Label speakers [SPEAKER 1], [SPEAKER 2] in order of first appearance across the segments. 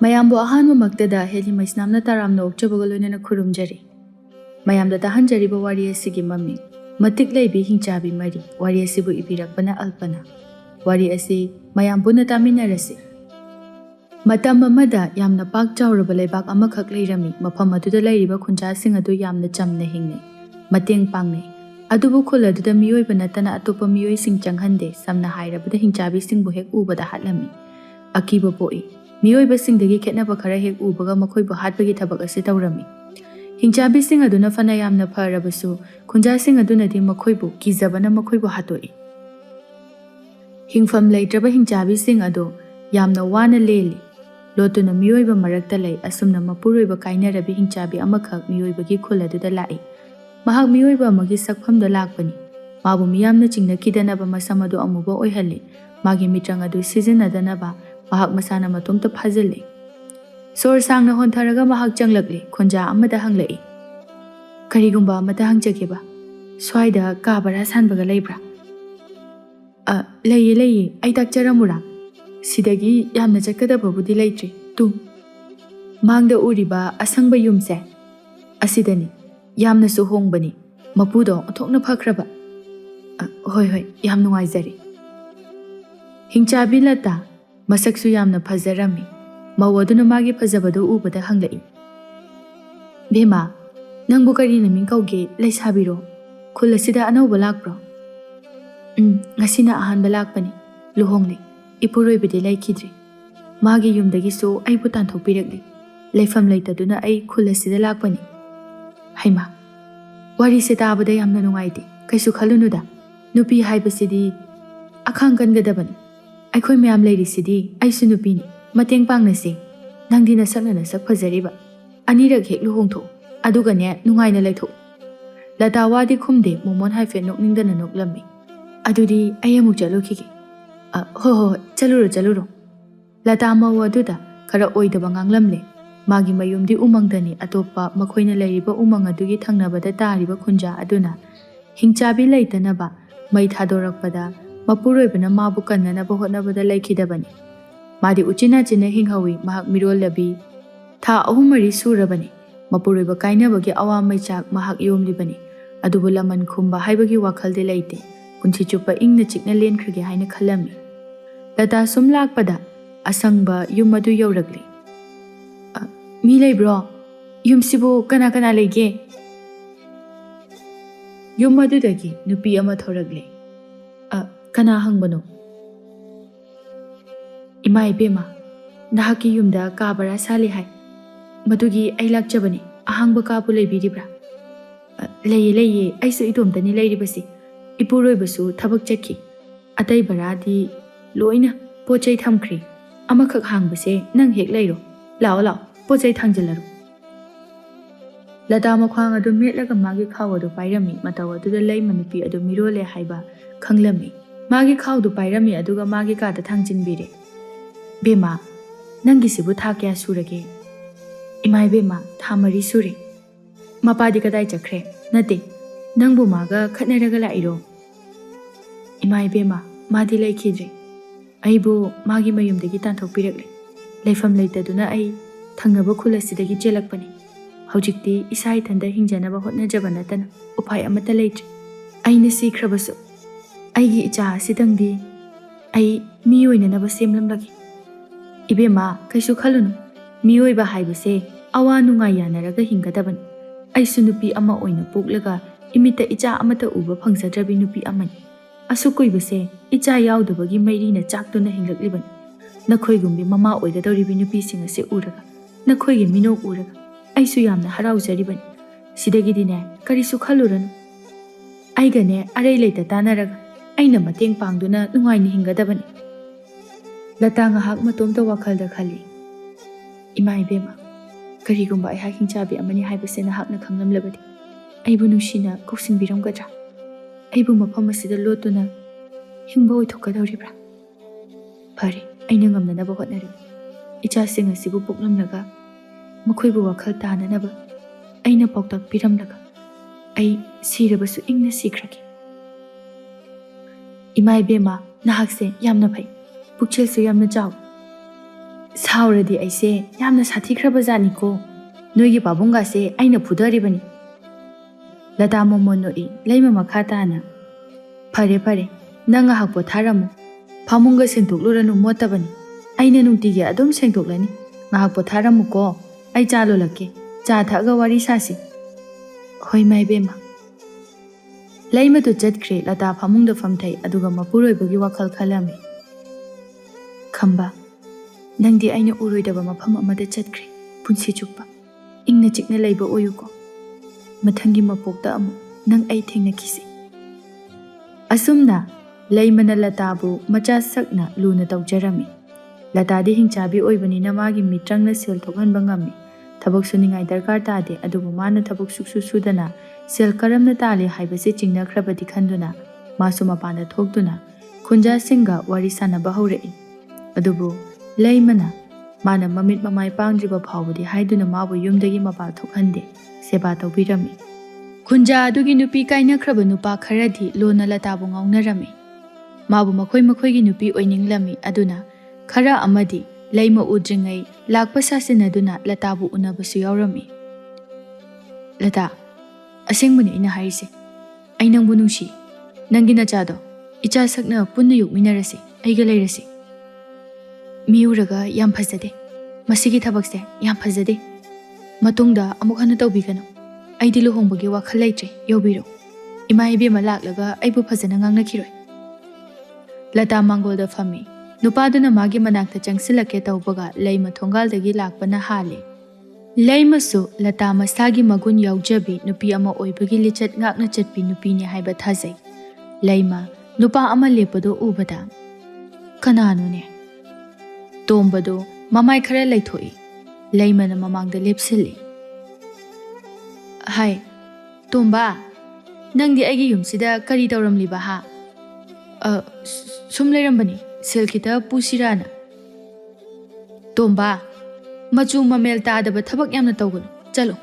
[SPEAKER 1] mayambu ahanba maktada Helly Maisnamna taramna okchabaga loinana khurumjari. Mayamda tahanjariba wari asigi mami Matik Leibi Hingchabi mari wari asibu ibirakpana Alpana. Wari asi mayambuna taminarasi. Matam amada yamna pak chawraba leibak amakhak leirami mafam aduda leiriba khunjasing adu yamna chamna hingne mateng pangne adubu khul aduda miyoiba natana atopa miyoi sing changhande samna hairabada hingchabi singbu hek ubada hatlami akiba poi miyoiba singdagi khetnaba khara hek ubaga makhoibu hatbagi thabak ase tawrami hingchabi sing aduna fana yamna pharabasu khunjasing adunadi makhoibu kizabana makhoibu hatoi hingfam leitraba hingchabi sing adu yamna wana leli lotuna miyoiba marakta lei asumna mapuroiba kainarabi hingchabi amakhak miyoibagi khul aduda lai mahak miyoiba amagi sakphamda lakpani mabu miyamna chingnakidanaba masam adu amuba oihalli magi mitrang adu sizinnadanaba mahak masana matomta phajilli sor sangna hontharaga mahak changlakli khonja amada hanglai karigumba amata hangjageba swaida kabara sanbaga leibra leye ai takcharamura sidagi yamna chakadababudi leitri tu mangda uriba asangba yumse asidani yamna su hongbani mapudo othokna phakraba hoi yam nungaijari hingchabi lata masaksu yamna phajarami mawaduna magi phajabadu ubada hanglai bema nangbu kari naming kauge leisabiro khulasida anauba lakpro ngasina ahanba lakpani luhongli ipuroibidi laikidri magi yumdagi so aibu tanthokpirakli leifam leitaduna ai khulasida lakpani haima wari se tabada yamna nungaide kaisu khalunuda nupi haibasidi akhang kangadabani aikhoi mayam leirisidi aisu nupini mateng pangnase nangdi nasakna sak phajariba anirak hek luhongtho adugane nungaina leitho lata wadi khumde momon haife nokningdana noklammi adudi ayamuk chalukhige ho chaluro lata mawa aduda khara oidaba nganglamle magi mayumdi umangdani atopa makhoina leiriba umang adugi thangnabada tariba khunja aduna hingchabi leitanaba mai thadorakpada mapuroibana mabu kannanaba hotnabada laikidabani madi uchina china hinghawi mahak mirol labi tha ahumari surabani mapuroiba kainabagi awamai chak mahak yomlibani adubu laman khumba haibagi wakhalde leite punchi chupa ingna chikna lenkhrige haina khalami lata sum lakpada asangba yum adu yawragli mi leibro yum sibu kana leige yum adudagi nupi ama thoragli kana hangbano ima ibema nahaki yumda kabara sali hai madugi ai lakchabani ahangba kapu leibiribra leye aisu idomtani leiribasi ipuroibasu thabak chakhi atai baradi loina pochai thamkhri amakhak hangbase nang hek leiro lao pochai thangjilaru lata makhwang adu metlaga magi khaw adu pairami mataw adu lei manupi adu mirole haiba khanglami magi khaw du pairami aduga magi ka da thangjinbire bema nangi sibu tha kya surage imai bema thamari suri mapadi kadai chakre nate nangbu maga khatnaraga lairo imai bema madi laikidre aibu magi mayumdagi tanthokpirakle leifam leitaduna ai thangnaba khulasidagi chelakpani hojikti isai thanda hingjanaba hotnajaba natana upai amata leitri aina sikhrabasu aigi icha sidangdi ai miyoinanaba semlamlagi ibema kaisu khalunu miyoiba haibase awa nungai yanaraga hinggadabani aisu nupi ama oina poklaga imita icha amata uba phangsadrabi nupi amani asukoi icha yaudabagi mairina chaktuna hinglaklibani nakhoigumbi mama oidadoribi nupi sing ase uraga nakhoigi minok uraga aisu yamna haraujaribani sidagidine karisu khaluranu aigane arei leita tanaraga aina mateng pangduna nungaini hinggadabani lata ngahak matomta wakhalda khali ima ibema karigumba ai hingchabi amani haibase nahakna khanglamlabadi aibu nushina koksinbiramgadra aibu mafam asida lotuna hingba oithokadoribra phari aina ngamnanaba hotnari ichasing asibu poklamlaga makhoibu wakhal tananaba aina pautak piramlaga ai sirabasu ingna sikragi imai bema nahakse yamna phai pukchelsu yamna chaw Sauradi aise yamna sathikraba janiko. Noigi pabungase aina pudharibani. Lata momonoi leima makha tana. Phare phare nanga hakpo tharamu. Phamunga sengtokluranu motabani. Aina nungtige adum sengtoklani. Ngahakpo tharamu ko. Ai cha lolake. Cha thaga wari sasi. Hoi mai bema. Leima tu chatkre lata phamungda famthai aduga mapuroibagi wakhal khalami. Khamba. Nangdi aina uroidaba mafam amada chatkre. Punsi chukpa. Ingna chikna leiba oyuko. Mathangi mapokta amu nang ai thengna kisi. Asumna leimana latabu macha sakna luna tawjarami. Latadi hingchabi oibanina magi mitrangna sel thokhanba ngami. Thabak suningai darkar tade adubu mana thabak suksu sudana sel karamna tali haibase chingnakhrabadi khanduna masu mapanda thokduna khunja singa wari sanaba haurai. Adubu leimana mana mamit mamai pangdriba phawbudi haiduna mabu yumdagi mapa thokhande seba tawbirami. Khunja adugi nupi kainakhraba nupa kharadi lona latabu ngaunarami. Mabu makhoi makhoigi nupi oininglami aduna khara amadi leima udringai lakpa sasinaduna latabu unabasu yaurami. Lata asengmuni ina harise. Ai nangbu nungsi. Nangi nachado icha sakna punna yukminarasi aiga leirasi. Miuraga yam phajade. Masigi thabakse yam phajade. Matungda amuk hana tawbigano. Aidi luhongbagi wakhal leitre yobiro. Ima ibema laklaga aibu phajana ngangnakiroi. Lata mangolda fami. Nupaduna magi manakta changsilake tawbaga leima thongal-dagi lakpana hali. Leimasu lata masagi magun yaujabi nupi ama oibagi lichat ngakna chatpi nupini haiba thajai. Leima nupa ama lepado ubada. Kananune. Tombado mamai khara leithoi. Leimana mamangda lepsili. Hai, Tomba, nangdi aigi yumsida kari tawramliba ha? Sum leirambani, sel kita pusirana. Tomba, machu mamel taadaba thabak yamna tawgunu. Chalo,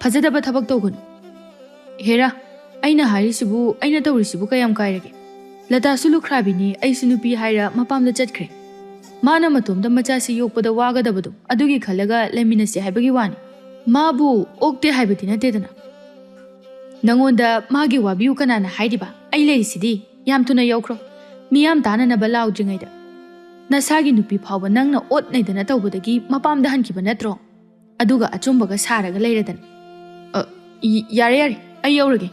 [SPEAKER 1] phajadaba thabak tawgunu. Hera, aina harisibu, aina tawrisibu kayam kairage. Lata sulukrabini ai sunupi haira mapamda chatkre. Mana matumda machasi yokpada wagadabadu adugi khalaga leminasi haibagi wani. Mabu okte haibati natedana. Nangonda magi wabiu kanana haidiba ai leirisidi yam tuna yaukro. Miyam tananaba laudringaida. Nasagi nupi phawba nangna otnaidana tawbadagi mapamda hankiba natro. Aduga achumbaga saraga leiradana. Yare yare ai yaurage.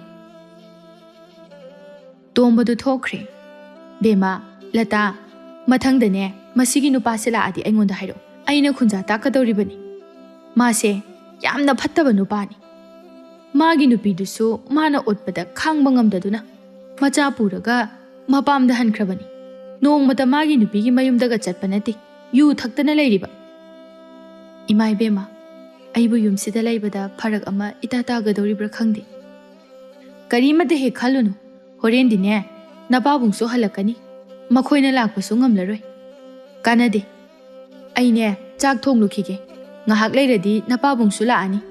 [SPEAKER 1] Tombadu thokre. Bema, Lata, mathangdane masigi nupase laadi aingonda hairo. Aina khunja takadoribani. Mase yamna phattaba nupani. Magi nupidusu mana otpada khangba ngamdaduna macha puraga mapamda hankrabani. Nongmata magi nupigi mayumdaga chatpa nati yu thaktana leiriba. Imai bema aibu yumsida leibada pharak ama itatagadoribra khangdi. Karimada he khalunu horendine napabungso halakani makhoina lakpasu ngamlaroi. Kanade aine chak thonglukige ngahak leiradi napabungsu laani.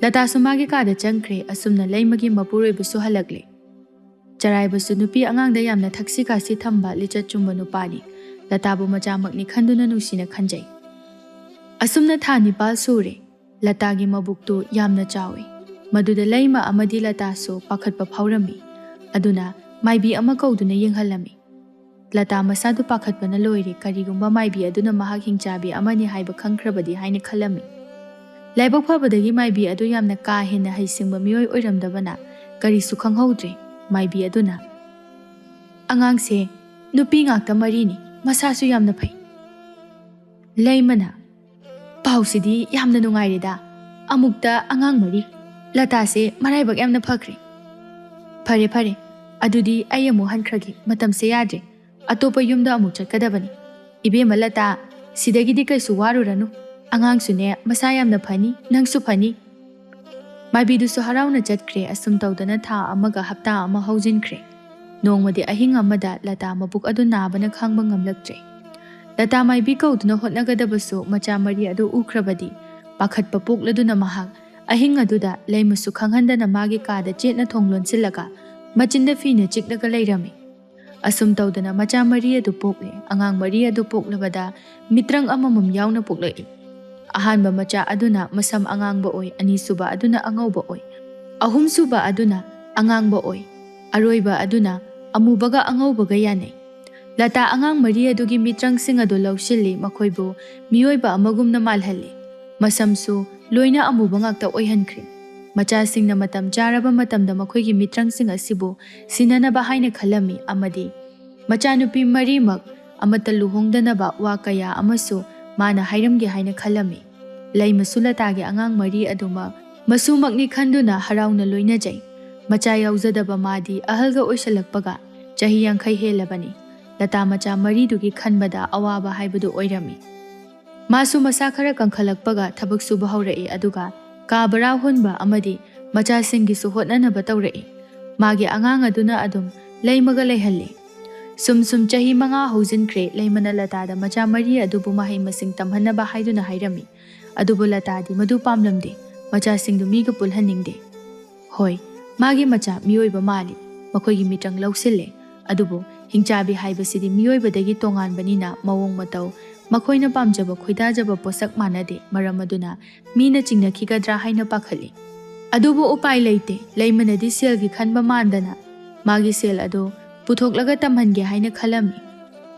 [SPEAKER 1] Lata sumagi kada changkre asumna leimagi mapuroibusu halakle. Charaibasu nupi angangda yamna thaksi kasi thamba lichat chumba nupani latabu machamakni khanduna nusina khanjai. Asumna thani pal sure latagi mabuktu yamna chawi. Maduda leima amadi latasu pakhatpa phawrami. Aduna maibi ama kauduna yenghalami. Lata masadu pakhatpana loire karigumba maibi aduna mahak hingchabi amani haiba khangkrabadi haina khalami. Laibak phabadagi maibi adu yamna ka hena haisingba mioi oiramdabana karisu khanghaudre maibi aduna. Angangse nupi ngakta marini masasu yamna phai. Leimana pausidi yamna nungairida amukta angang mari. Lata se maraibak yamna phakre. Phare phare adudi ayamu hankragi matam se yadre. Atopa yumda amuk chatkadabani. Ibema Lata sidagidi kaisu waruranu. Angang sune masayamna phani nangsu phani. Maibidusu harauna chatkre asum tawdana tha amaga hapta ama haujinkre. Nongmadi ahing amada Lata mabuk adu nabana khangba ngamlaktre. Lata maibi kauduna hotnagadabasu macha mari adu ukrabadi pakhatpa pokladuna mahak ahing aduda leimasu khanghandana magi kada chetna thonglon silaga machinda fina chiklaga leirami. Asum tawdana macha mari adu pokle. Angang mari adu poklabada mitrang amamam yauna poklai. Ahanba macha aduna masam angangba oy. Anisuba aduna angawba oy. Ahumsuba aduna angangba oy. Aroiba aduna amubaga angawbaga yanay. Lata angang mari adugi mitrang sing adu lawsilli makoybu miyoyba amagumna malhalli. Masamsu loina amuba ngakta oyhankri. Macha sing na matam jaraba matamda makoygi mitrang sing asibu sinanaba haina khalami amadi. Macha nupi marimak amata luhongdanaba wa kaya amasu mana hairamgi haina khalami. Lay masulatagi angang mari aduma masumakni khanduna harauna loina jay. Macha yauzadaba madi ahalga oisalakpaga chahi yankhay helabani. Lata macha mari dugi khanbada awaba haibadu oirami. Masu masa khara kankhalakpaga thabak suba haurai aduga ka bara hunba amadi macha singi su hotnanaba tawrai. Magi angang aduna adum laymaga layhalli. Sum chahi manga haujinkre laymana latada macha mari adubu mahai masing tamhanaba haiduna hairami. Adubu latadi madu pamlamde macha singdu miga pulhaningde. Hoi, magi macha miyoiba mali makoygi mitrang lawsille. Adubu Hingchabi haibasidi miyoibadagi tonganbanina mawong mataw makoyna pamjaba khoidajaba posak manade maramaduna mina chingnakigadra haina pakhali. Adubu upay leite laymanadi selgi khanba mandana magi sel ado puthoklaga tamhange haina khalami.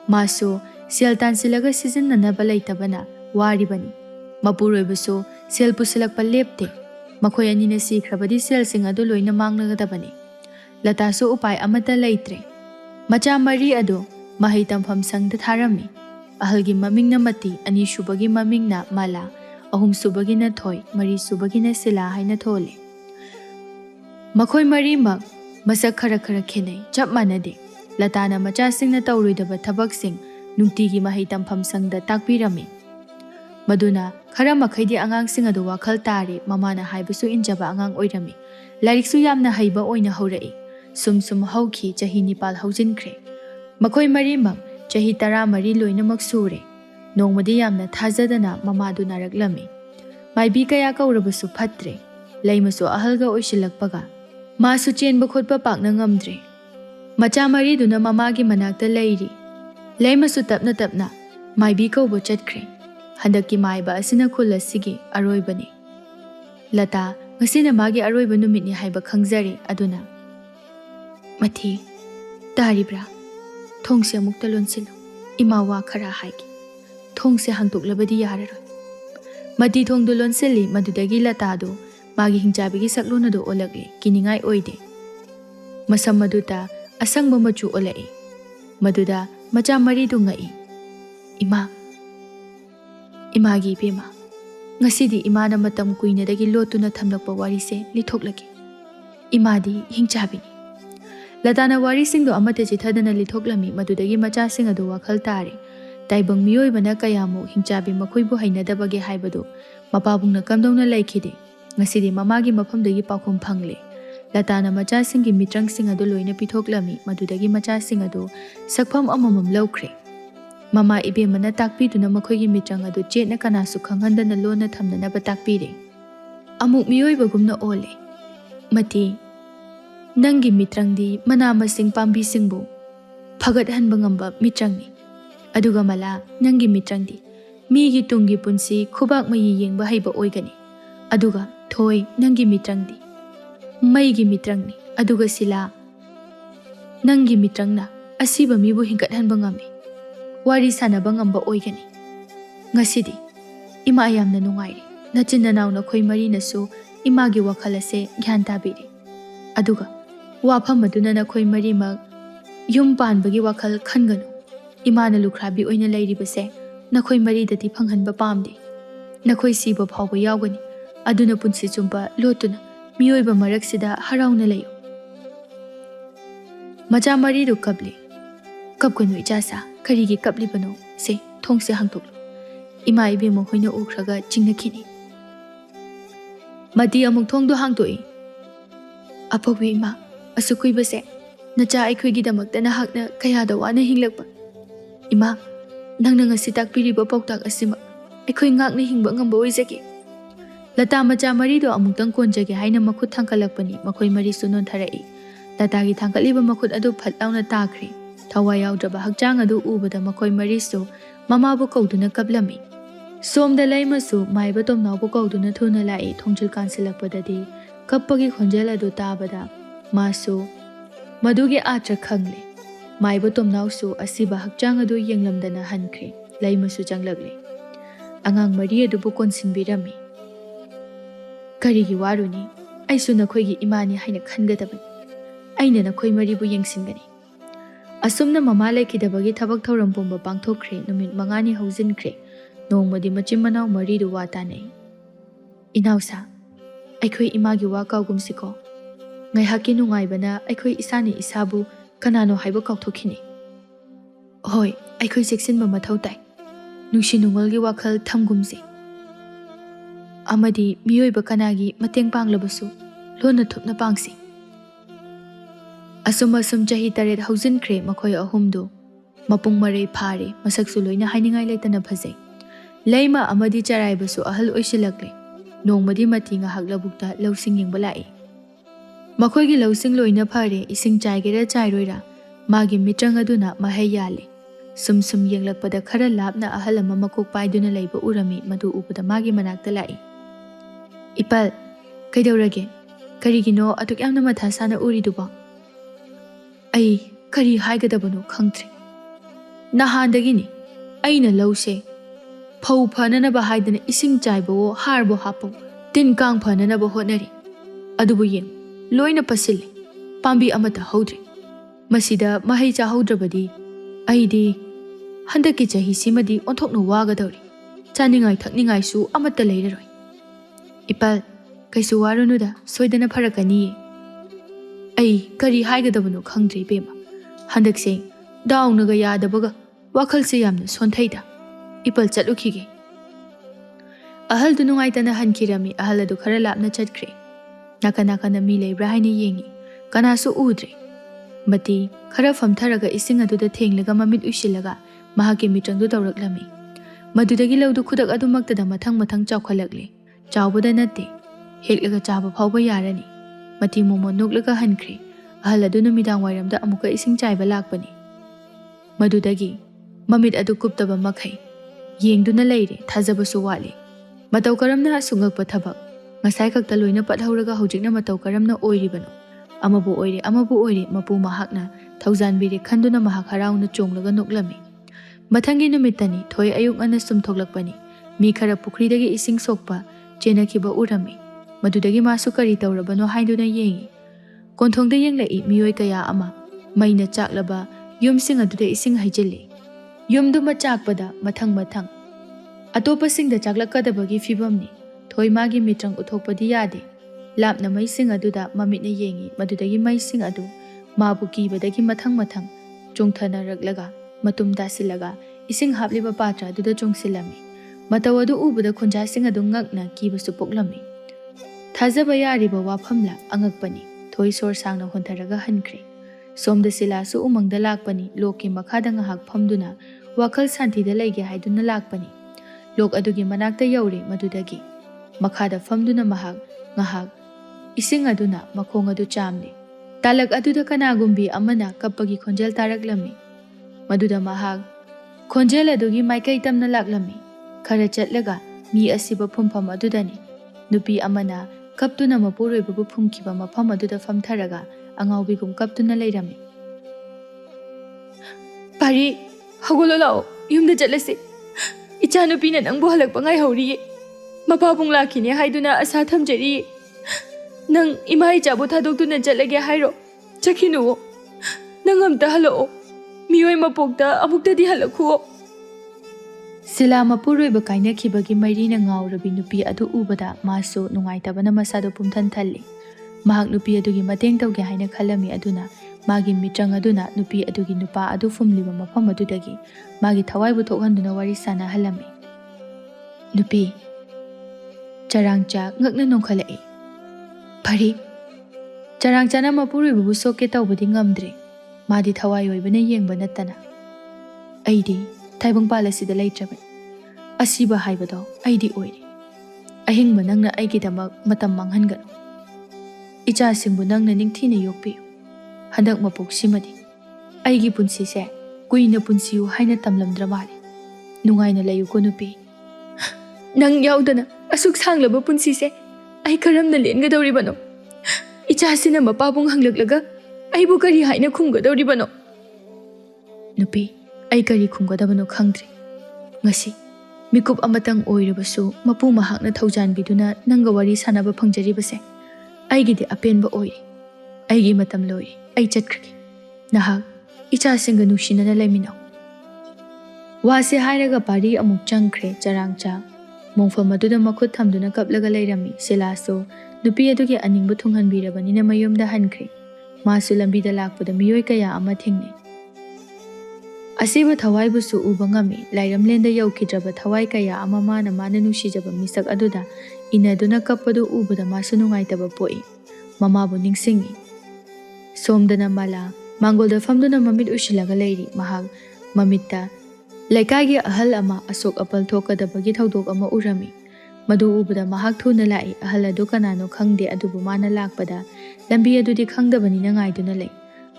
[SPEAKER 1] Maso sel tansilaga sijinnanaba leitabana waribani. Mapuroibaso sel pusilakpa lepte. Makoy anina sikhrabadi sel sing ado loina mangnagadabani. Lataso upay amata leitre. Macha mari ado mahai tampham sangda tharami. Ahalgi maming na mati ani subagi maming na mala. Ahum subagi na thoy mari subagi na sila haina thole. Makoy mari mag masak khara khenay chap manade. Latana macha sing na tawruidaba thabak sing nungtigi mahai tampham sangda takpirami. Maduna khara makhaidi angang sing ado wakhal tare mamana haibasu injaba angang oirami. Lariksu yamna haiba oina haurai. Sum hauki chahi nipal haujinkre. Makoy mari mag chahi tara mari loina maksure. Nongmadi yamna thazadana mamadu naraklami. Maibi kaya kaurabasu phatre. Laymasu ahalga oisilakpaga. Masu chenba khotpa pakna ngamdre. Macha mari duna mamagi manakta layri. Laymasu tapna maibi kaubo chatkre. Handaki maiba asina khula sige aroibani. Lata ngasina magi aroiba numitni haiba khangzari aduna. Mati, taribra, thongse amukta lonsilu, imawa khara haigi, thongse hangtuklabadi yararoi. Mati thongdu lonsili madudagi latado, magi hingchabigi saklunado olagli, kiningai oide. Masam maduta asangba machu olai, maduda macha maridu ngai. Imagi pema, ngasidi imana matam kuinadagi lotuna thamlakpa warise lithoklagi. Imadi hingchabini. Latana wari singdo amate chithadana lithoklami madudagi macha sing adu wakhal tare. Taibang miyoibana kayamu hingchabi makoybu hainadabage haibadu mapabungna kamdongna laikhide. Ngasidi mamagi mafamdagi pakhum phangle. Latana macha singi mitrang sing adu loina pithoklami madudagi macha sing adu sakpham amamam lawkhre. Mama ibemana takpiduna makoygi mitrang adu chetna kanasu khanghandana lona thamnanaba takpire. Amuk miyoibagumna ole. Mati Nangi mitrangdi mana masing pambi singbu phagat hanba ngamba mitrangni. Aduga mala nangi mitrangdi migi tungi punsi khubak mayi yengba haiba oigani. Aduga thoi nangi mitrangdi maigi mitrangni. Aduga sila nangi mitrangna asiba mibu hingkat hanba ngami. Wari sanaba ngamba oigani. Ngasidi ima ayamna nungairi. Nachin nanaw na khoi mari nasu imagi wakhalase gyan tabiri. Aduga wafam maduna na khoi mari mag yum panbagi wakhal khanganu. Imana lukhrabi oina lairibase na khoi mari dati phanghanba pamdi. Na khoi siba phawba yawgani. Aduna punsi chumba lotuna miyoiba maraksida harauna layo. Macha mari du kabli. Kabganu ijasa karigi kabli bano se thongse hangtoklu. Ima ibemo hoina ukraga chingnakini. Mati amuk thongdu hangtoi. Apawi ima asukui base nacha aikhoigi damakta nahakna kayada wana hinglakpa. Ima nangna ngasi takpiriba pauktak asima aikhoi ngakna hingba ngamba oizagi. Lata macha mari do amuktang konjage haina makhut thangkalakpani makhoi mari su non tharai. Latagi thangkaliba makhut adu phat launa takri. Thawai yaudraba hakchang adu ubada makoi marisu mamabu kauduna kablami. Somda laimasu maiba tomnaubu kauduna thuna lai thongchil kansilakpadadi kappagi khonjel adu tabada masu madugi atra khangle. Maiba tomnausu asiba hakchang adu yenglamdana hankre laimasu changlagle. Angang mari adubu konsinbirami. Karigi waruni aisu nakhoigi imani haina khangadabani. Aina nakhoi maribu yengsingani. Asumna mama laikidabagi thabak thauram pumba pangthokre numit mangani haujinkre nongmadi machim manau maridu wa tanai. Inausa aikhoi imagi wa kaugumsiko ngaihaki nungaibana aikhoi isani isabu kanano haiba kauthokhini. Hoi aikhoi seksinba mathau tai nungsi nungolgi wakhal thamgumsi amadi miyoiba kanagi mateng panglabasu lona thupna pangsi. Asum chahi taret haujinkre makhoi ahumdu mapung marei phare masaksu loina hainingai leitana phajai. Laima amadi charaibasu ahal oisilakle nongmadi mati nga haglabukta lausing yengba lai. Makhoigi lausing loina phare ising chaigera chairoira magi mitrang aduna mahai yale. Sum yenglakpada khara labna ahal ama makok paiduna leiba urami madu ubada magi manakta lai. Ipal kaidaurage karigino atuk yamna matha sana uriduba. Ai kari haigadabano khangtre. Nahandagini aina lause phau phananaba haidana ising chaibo harbo hapo tin kang phananaba honari. Adubu yeng loina pasili pambi amata haudre. Masida mahai chahaudrabadi aidi handaki chahi simadi onthokna wagadawri. Chaningai thakningai su amata leiraroi. Ipal kaisu warunuda soidana pharakani. Ai kari haigadabano khangdre bema. Handakse daungnaga yadabaga wakhalse yamna sonthaida. Ipal chalukhige. Ahal du nungaitana hankirami ahal adu khara lapna chatkre. Nakana mi leibra haina yengi. Kanasu udre. Mati khara famtharaga ising aduda thenglaga mamit usilaga mahaki mitrangdu tawraklami. Madudagi laudu khudak adumaktada mathang chawkhalakle. Chawbada natte heklaga chaba phawba yarani. Mati momo nuklaga hankre. Ahal adu numidang wairamda amuka ising chaiba lakpani. Madudagi mamit adu kuptaba makhai yengduna leire thajabasu wali. Matau karamna asungakpa thabak ngasai khakta loina pathauraga hojikna matau karamna oiribano. Amabu oire mapu mahakna thaujanbire khanduna mahak harauna chonglaga noklami. Mathangi numitani thoi ayuk ana sumthoklakpani. Mi khara pukhridagi ising sokpa chenakhiba urami. Madudagi masu kari taurabano haiduna yengi. Konthongda yenglai miyoi kaya ama maina chaklaba yumsing aduda ising haijili. Yumduma chakpada mathang. Atopasingda chaklakadabagi fibamni. Thoi magi mitrang uthokpadi yade. Lapna maising aduda mamitna yengi madudagi maising adu mabu kibadagi mathang chungthana raklaga matum dasilaga ising hapliba patra aduda chungsilami. Matau adu ubada khunjasing adu ngakna kibasu poklami. Thajaba yariba wafamla angakpani. Thoi sor sangna hontaraga hankre. Somda silasu umangda lakpani loki makhada ngahak phamduna wakhal santida leige haiduna lakpani. Lok adugi manakta yaure madudagi makhada phamduna mahak ngahak ising aduna makhong adu chamne. Talak aduda kanagumbi amana kappagi khonjel taraklami. Maduda mahak khonjel adugi maikai tamna laklami. Khara chatlaga mi asiba phumpham adudani. Nupi amana kaptuna mapuroibabu phumkiba mafam aduda famtharaga angaubigum kaptuna leirami. Pari hagolo lao yumda chatlase. Ichanupina nangbu halakpa ngai hauriye. Mapabung lakhini haiduna asa thamjari. Nang imai chabu thadokduna chatlage hairo. Chakhinuo. Nang amta halao. Miyoi mapokta amuktadi halakhuo. Sila mapuroiba kainakhibagi mairina ngaurabi nupi adu ubada masu nungaitabana masado pumthan thalli. Mahak nupi adugi mateng tawge haina khalami aduna magi mitrang aduna nupi adugi nupa adu fumliba mafam adudagi magi thawai bu thokhanduna wari sana halami. Nupi charangcha ngakna nongkhalai. Pari charangcha na mapuroiba bu soke tawbadi ngamdre. Madi thawai oibana yengba nattana. Aidi taibang palasida leitraban. Asiba haibado aidi oiri. Ahingba nangna aigidamak matam manghangan. Icha singbu nangna ningthina yokpiyo. Handak mapok simadi. ꯑꯩꯒꯤ ꯄꯨꯟꯁꯤꯁꯦ ꯀꯨꯏꯅ ꯄꯨꯟꯁꯤꯌꯨ ꯍꯥꯏꯅ ꯇꯝꯂꯝꯗ꯭ꯔ ꯃꯥꯜꯂꯦ ꯅꯨꯡꯉꯥꯏꯅ ꯂꯩꯌꯨꯀꯣ ꯅꯨꯄꯤ ꯅꯪ ꯌꯥꯎꯗꯅ ꯑꯁꯨꯛ ꯁꯥꯡꯂꯕ ꯄꯨꯟꯁꯤꯁꯦ ꯑꯩ ꯀꯔꯝꯅ ꯂꯦꯟꯒꯗꯧꯔꯤꯕꯅꯣ ꯏꯆꯥꯁꯤꯅ ꯃꯄꯥꯕꯨꯡ ꯍꯪꯂꯛꯂꯒ ꯑꯩꯕꯨ ꯀꯔꯤ ꯍꯥꯏꯅ ꯈꯨꯝꯒꯗꯧꯔꯤꯕꯅꯣ ꯅꯨꯄꯤ ꯑꯩ ꯀꯔꯤ ꯈꯨꯝꯒꯗꯕꯅꯣ ꯈꯪꯗ꯭ꯔꯤ ngasi mikup amatang oirabasu mapu mahakna thaujanbiduna nanga wari sanaba phangjaribase aigidi apenba oi aigi matam loi ai chatkhri nahak icha singa nushina leminaw wase hairaga pari amuk changkhre charangcha mongfa maduda makhut thamduna kaplaga leirami silaso nupi adugi aningbu thunghanbirabanina mayumda hankhre masu lambida lakpada miyoi kaya ama thingne asiba thawai busu uba ngami lairamlenda yaukidraba thawai kaya ama mana nusijaba misak aduda inaduna kappadu ubada masu nungaitaba poi mama bu ningsingi somdana mala mangolda famduna mamit ushilaga leiri mahak mamitta laikagi ahal ama asok apal thokadabagi thaudok ama urami madu ubada mahak thuna lai ahal adu kanano khangde adubu mana lakpada lambi adudi khangdabanina ngaiduna lei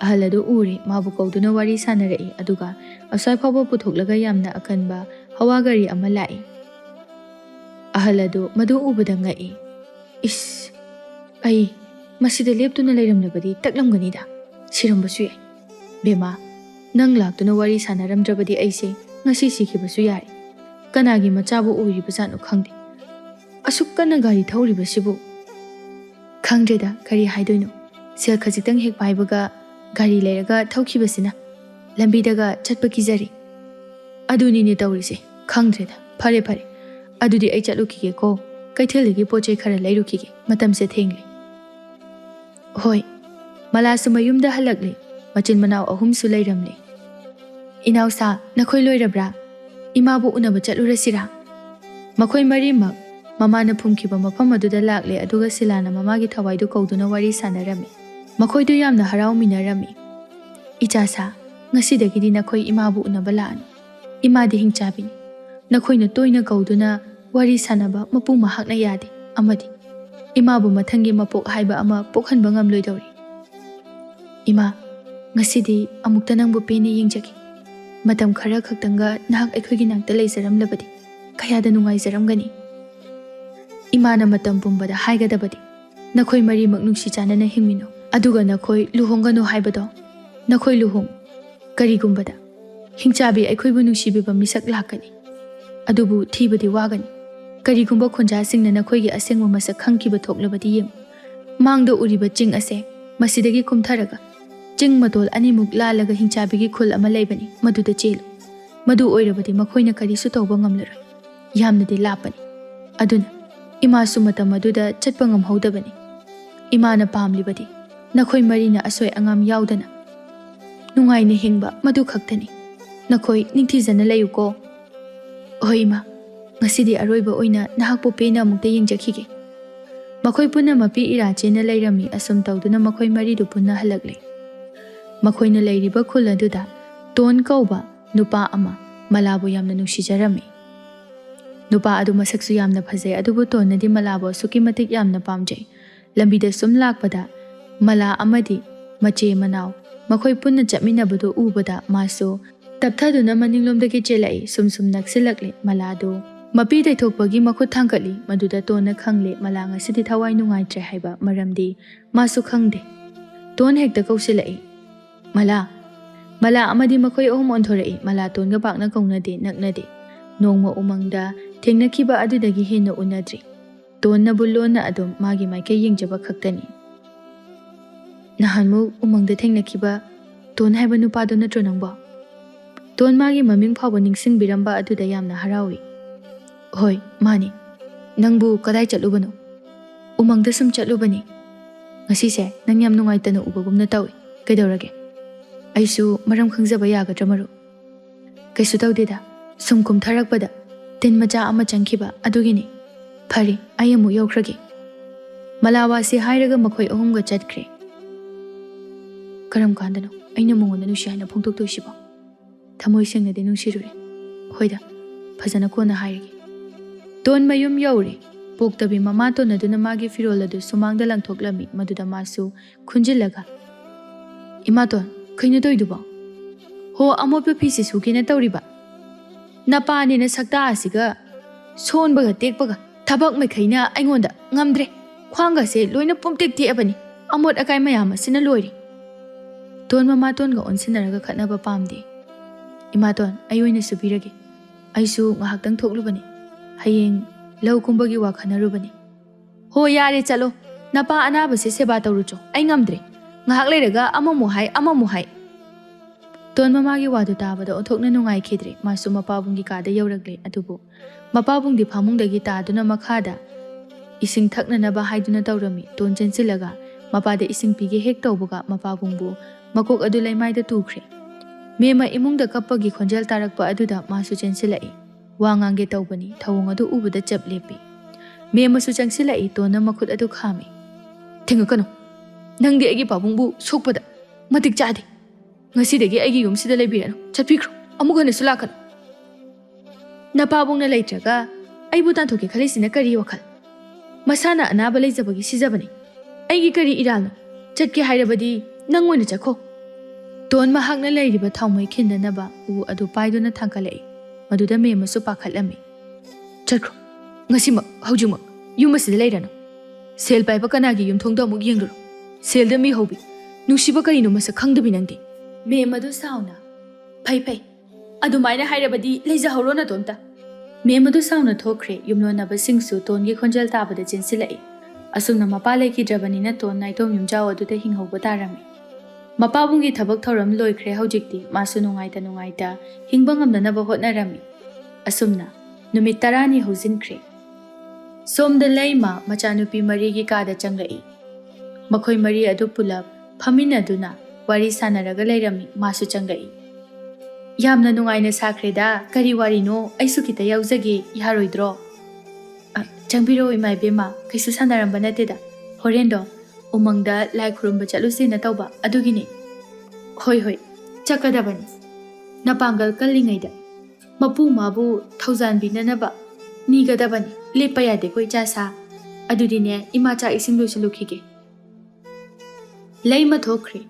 [SPEAKER 1] ahal adu uri mabu kauduna wari sanarei aduga asai phaba puthoklaga yamna akanba hawagari ama lai ahal adu madu ubada ngai is ai masida leptuna leiramnabadi taklamganida sirambasu yai bema nang laktuna wari sanaramdrabadi aise ngasi sikhibasu yai kanagi machabu uribasanu khangde asuk kana gari thauribasibu khangdreda kari haidoino sel khajitang hek paibaga gari leiraga thaukhibasina lambidaga chatpa kizari aduni ni tawrise khangdreda phare adudi ai chatlukige ko kaitheligi pochei khara leirukige matamse thengli hoi malasu mayumda halakle machin manaw ahum su leiramle inausa nakhoi loirabra imabu unaba chatlurasira makhoi marimak mamana phumkiba mafam aduda lakle aduga silana mamagi thawaidu kauduna wari sanarami makhoi yamna harau minarami ichasa ngasidagidi nakhoi imabu unaba laani imadi hingchabi nakhoi na toina kauduna wari sanaba mapu mahakna yade amadi imabu mathangi mapok haiba ama pokhanba ngamloidori ima ngasidi amukta nangbu pene yingjaki matam khara khaktanga nahak aikhogi nakta leizaramlabadi kayada nungaizaramgani imana matam pumbada haigadabadi nakhoi mari maknungsi chanana hingmino aduga nakhoi luhonganu haibado nakhoi luhong karigumbada hingchabi aikhoibu nungsibiba misak lakani adubu thibadi wagani karigumba khonja singna nakhoi gi asengwa masak khangkiba thoklabadi yem mangda uriba ching ase masidagi kumtharaga ching matol animuk lalaga hingchabi gi khul ama leibani maduda chelu madu oirabadi makhoina karisu tawba ngamlara yamna di lapani aduna ima sumata maduda chatpa ngamhodabani imana pamlibadi nakhoi marina asoi angam yaudana nungaina hingba madu khaktani nakhoi ningthijana layuko hoima ngasidi aroiba oina nahakpo pena amukta yengjakhige makhoi punna mapi irachena leirami asum tawduna makhoi maridu punna halakle makhoina leiriba khul aduda ton kauba nupa ama malabu yamna nungsijarami nupa adu masaksu yamna phajai adubu tonnadi malabu suki matik yamna pamjai lambida sum lakpada mala amadi mache manaw makhoi punna chapminabadu ubada maso tapthaduna maninglomdagi chelai sum naksilakle malado mapi daithokpagi makhut thangkali maduda tonna khangle mala ngasidi thawai nungaitre haiba maramdi masu khangde ton hekta kausilai mala amadi makhoi ohum onthorei mala tonga bakna kaunade naknade nongma umangda thengnakiba adudagi henna unadri tonna bullona adum magi maike yengjaba khaktani nahanmu umangda thengnakiba ton haiba nupado natro nangba ton magi maming phawba ningsing biramba aduda yamna harawi hoi mani nangbu kadai chatlubano umangda sum chatlubani ngasi se nang yam nungaitana ubagumna tawi kaidorage aisu maram khangjaba yagadra maru kaisu tawdeda sum kumtharakpada tin macha ama changkiba adugini phari ayamu yaukrage malawasi hairaga makhoi ahumga chatkre karam kandano aina mongona nushi haina phongtok toisiba thamoi sengna de nungsirure hoida phajana kona hairage ton mayum yaure poktabi mama to naduna magi firol adu sumangda langthoklami maduda masu khunjilaga imaton khaina toiduba Ho amotpa phisi sukina tawriba. Napanina sakta asiga sonbaga tekpaga thabak maikhaina aingonda ngamdre. Khwanga se loina pumtek tiabani. Amot akai mayam asina loiri. Ton mama ton ga onsinaraga khatnaba pamde. Imaton ayoina subirage. Aisu ngahaktang thoklubani. Hayeng lau kumbagi wakhanarubani. Ho yare chalo. Napa anaba se seba tawrucho. Ai ngamdre. Ngahak leiraga amamu hai. Ton mamagi wadu tabada onthokna nungai khidre. Masu mapabungi kada yauragle adubu. Mapabungdi phamungdagi taduna makhada. Ising thaknanaba haiduna tawrami. Ton chensilaga. Mapada ising pige hek tawbuga mapabungbu. Makok adu laimaida tukhre. Mema imungda kappagi khonjal tarakpa aduda masu chensilai. Wangange tawbani. Thawung adu ubada chap lepi. Mema su changsilai tona makhut adu khami. Thengakano. Nangdi agi pabungbu sokpada. Matik chadi. Ngasidagi agi yumsida laibirano. Chatpikro. Amugana sulakano. Napabungna laitraga. Aibu tanthoke khalisina kari wakal. Masana anaba laizabagi sizabani. Aigi kari iralno. Chatke hairabadi nangwana chakho. Ton mahakna lairiba thaumai khindanaba u adu paiduna thangkalai. Maduda mema su pakhatlami. Chatkro. Ngasima haujuma yumasida lairano. Sel paiba kanagi yumthongda amuk yengruro. Selda mi hobi. Nusiba karino masa khangdabi nangdi. Mema du sauna. Pai. Adu maina hairabadi leiza horona tonta. Mema du sauna thokre yumno naba singsu tongi khonjal tabada chensilai. Asungna mapa laikidrabanina ton naitom yumjao aduda hinghoba tarami. Mapabungi thabak thoram loikre haujikti masu nungaita hingba ngamnanaba hotnarami. Asumna numit 10 haujinkre. Somda laima machanupi marigi kada changlai. Makhoi mari adu pulap phaminaduna wari sanaraga lairami masu changlai. Yamna nungaina sakreda kari wari no aisu kita yauzage yaroidro. Changbiro imai bema kaisu sanaramba nateda. Horendo umangda lai khurumba chalusi na tauba adugini. Hoi chakadabani. Napangal kallingaida. Mapu mabu thousand binanaba. Nigadabani lepayade koi chasa. Adudine imacha isinglu sulukige. Laima thokre.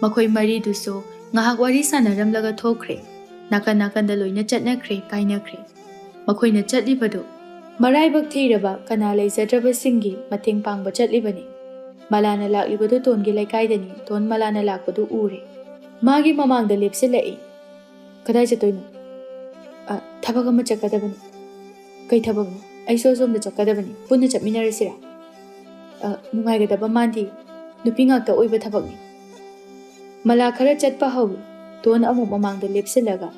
[SPEAKER 1] Makhoi mari duso ngahak wari sanaramlaga thokre. Nakan loina chatnakre kainakre. Makhoi na chatlibado. Maraibak thiraba kana leizadraba singi mateng pangba chatlibani. Malana laklibadu tongi laikaidani ton malana lakpadu ure. Magi mamangda lepsilai. Kadai chatoino? Thabagama chakadabani. Kai thabagno? Aiso somda chakadabani. Punna chapminarasira. Nungaigadaba mandi. Nupingakta oiba thabagni. Mala khara chatpa hawi. Ton amuk mamangda lepsilaga.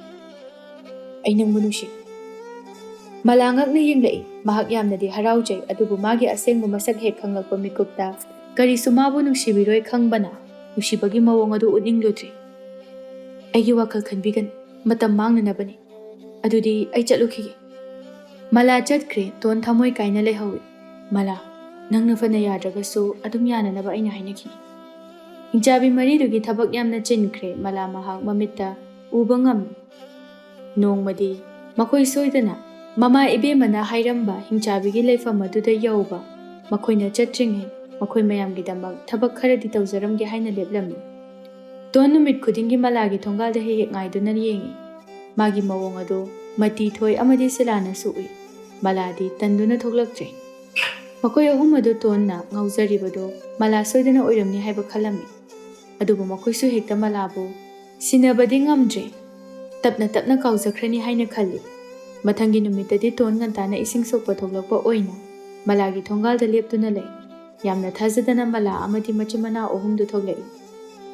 [SPEAKER 1] Ay nang manusi. Malangak na yinglai. Mahak yamnadi haraujay adubu magi aseng masak hek khanglakpa mikupta. Kari sumabu nungsibiroi khangbana. Nungsibagi mawong adu uning lutri. Aigi wakal khanbigan. Matam mangnanabani. Adudi ay chatlukige. Mala chatkre ton thamoy kaina lehawi. Mala nang nafana yadragasu adum yananaba ayna hainakini. Hingchabi maridugi thabak yamna chinkre mala mahak mamitta ubangam. Nongmadi makhoi soidana mama ibemana hairamba hingchabigi leifam aduda yauba. Makhoina chatringe makhoi mayamgidamak thabak kharadi tawjaramge haina leplammi. Ton numit khudingi malagi thongalda hek ngaiduna yengi. Magi mawong adu mati thoi amadi silana suui. Maladi tanduna thoklaktre. Makhoi ahum adu tonna ngaujaribado mala soidana oiramni haiba khalami. Adubu makhoi su hekta malabu sinabadi ngamdre. Tapna kaujakhrani haina khalli. Mathangi numitadi ton ngantana ising sokpa thoklakpa oina. Malagi thongalda leptuna lei. Yamna thajadana mala amadi machimana ohumdu thoklai.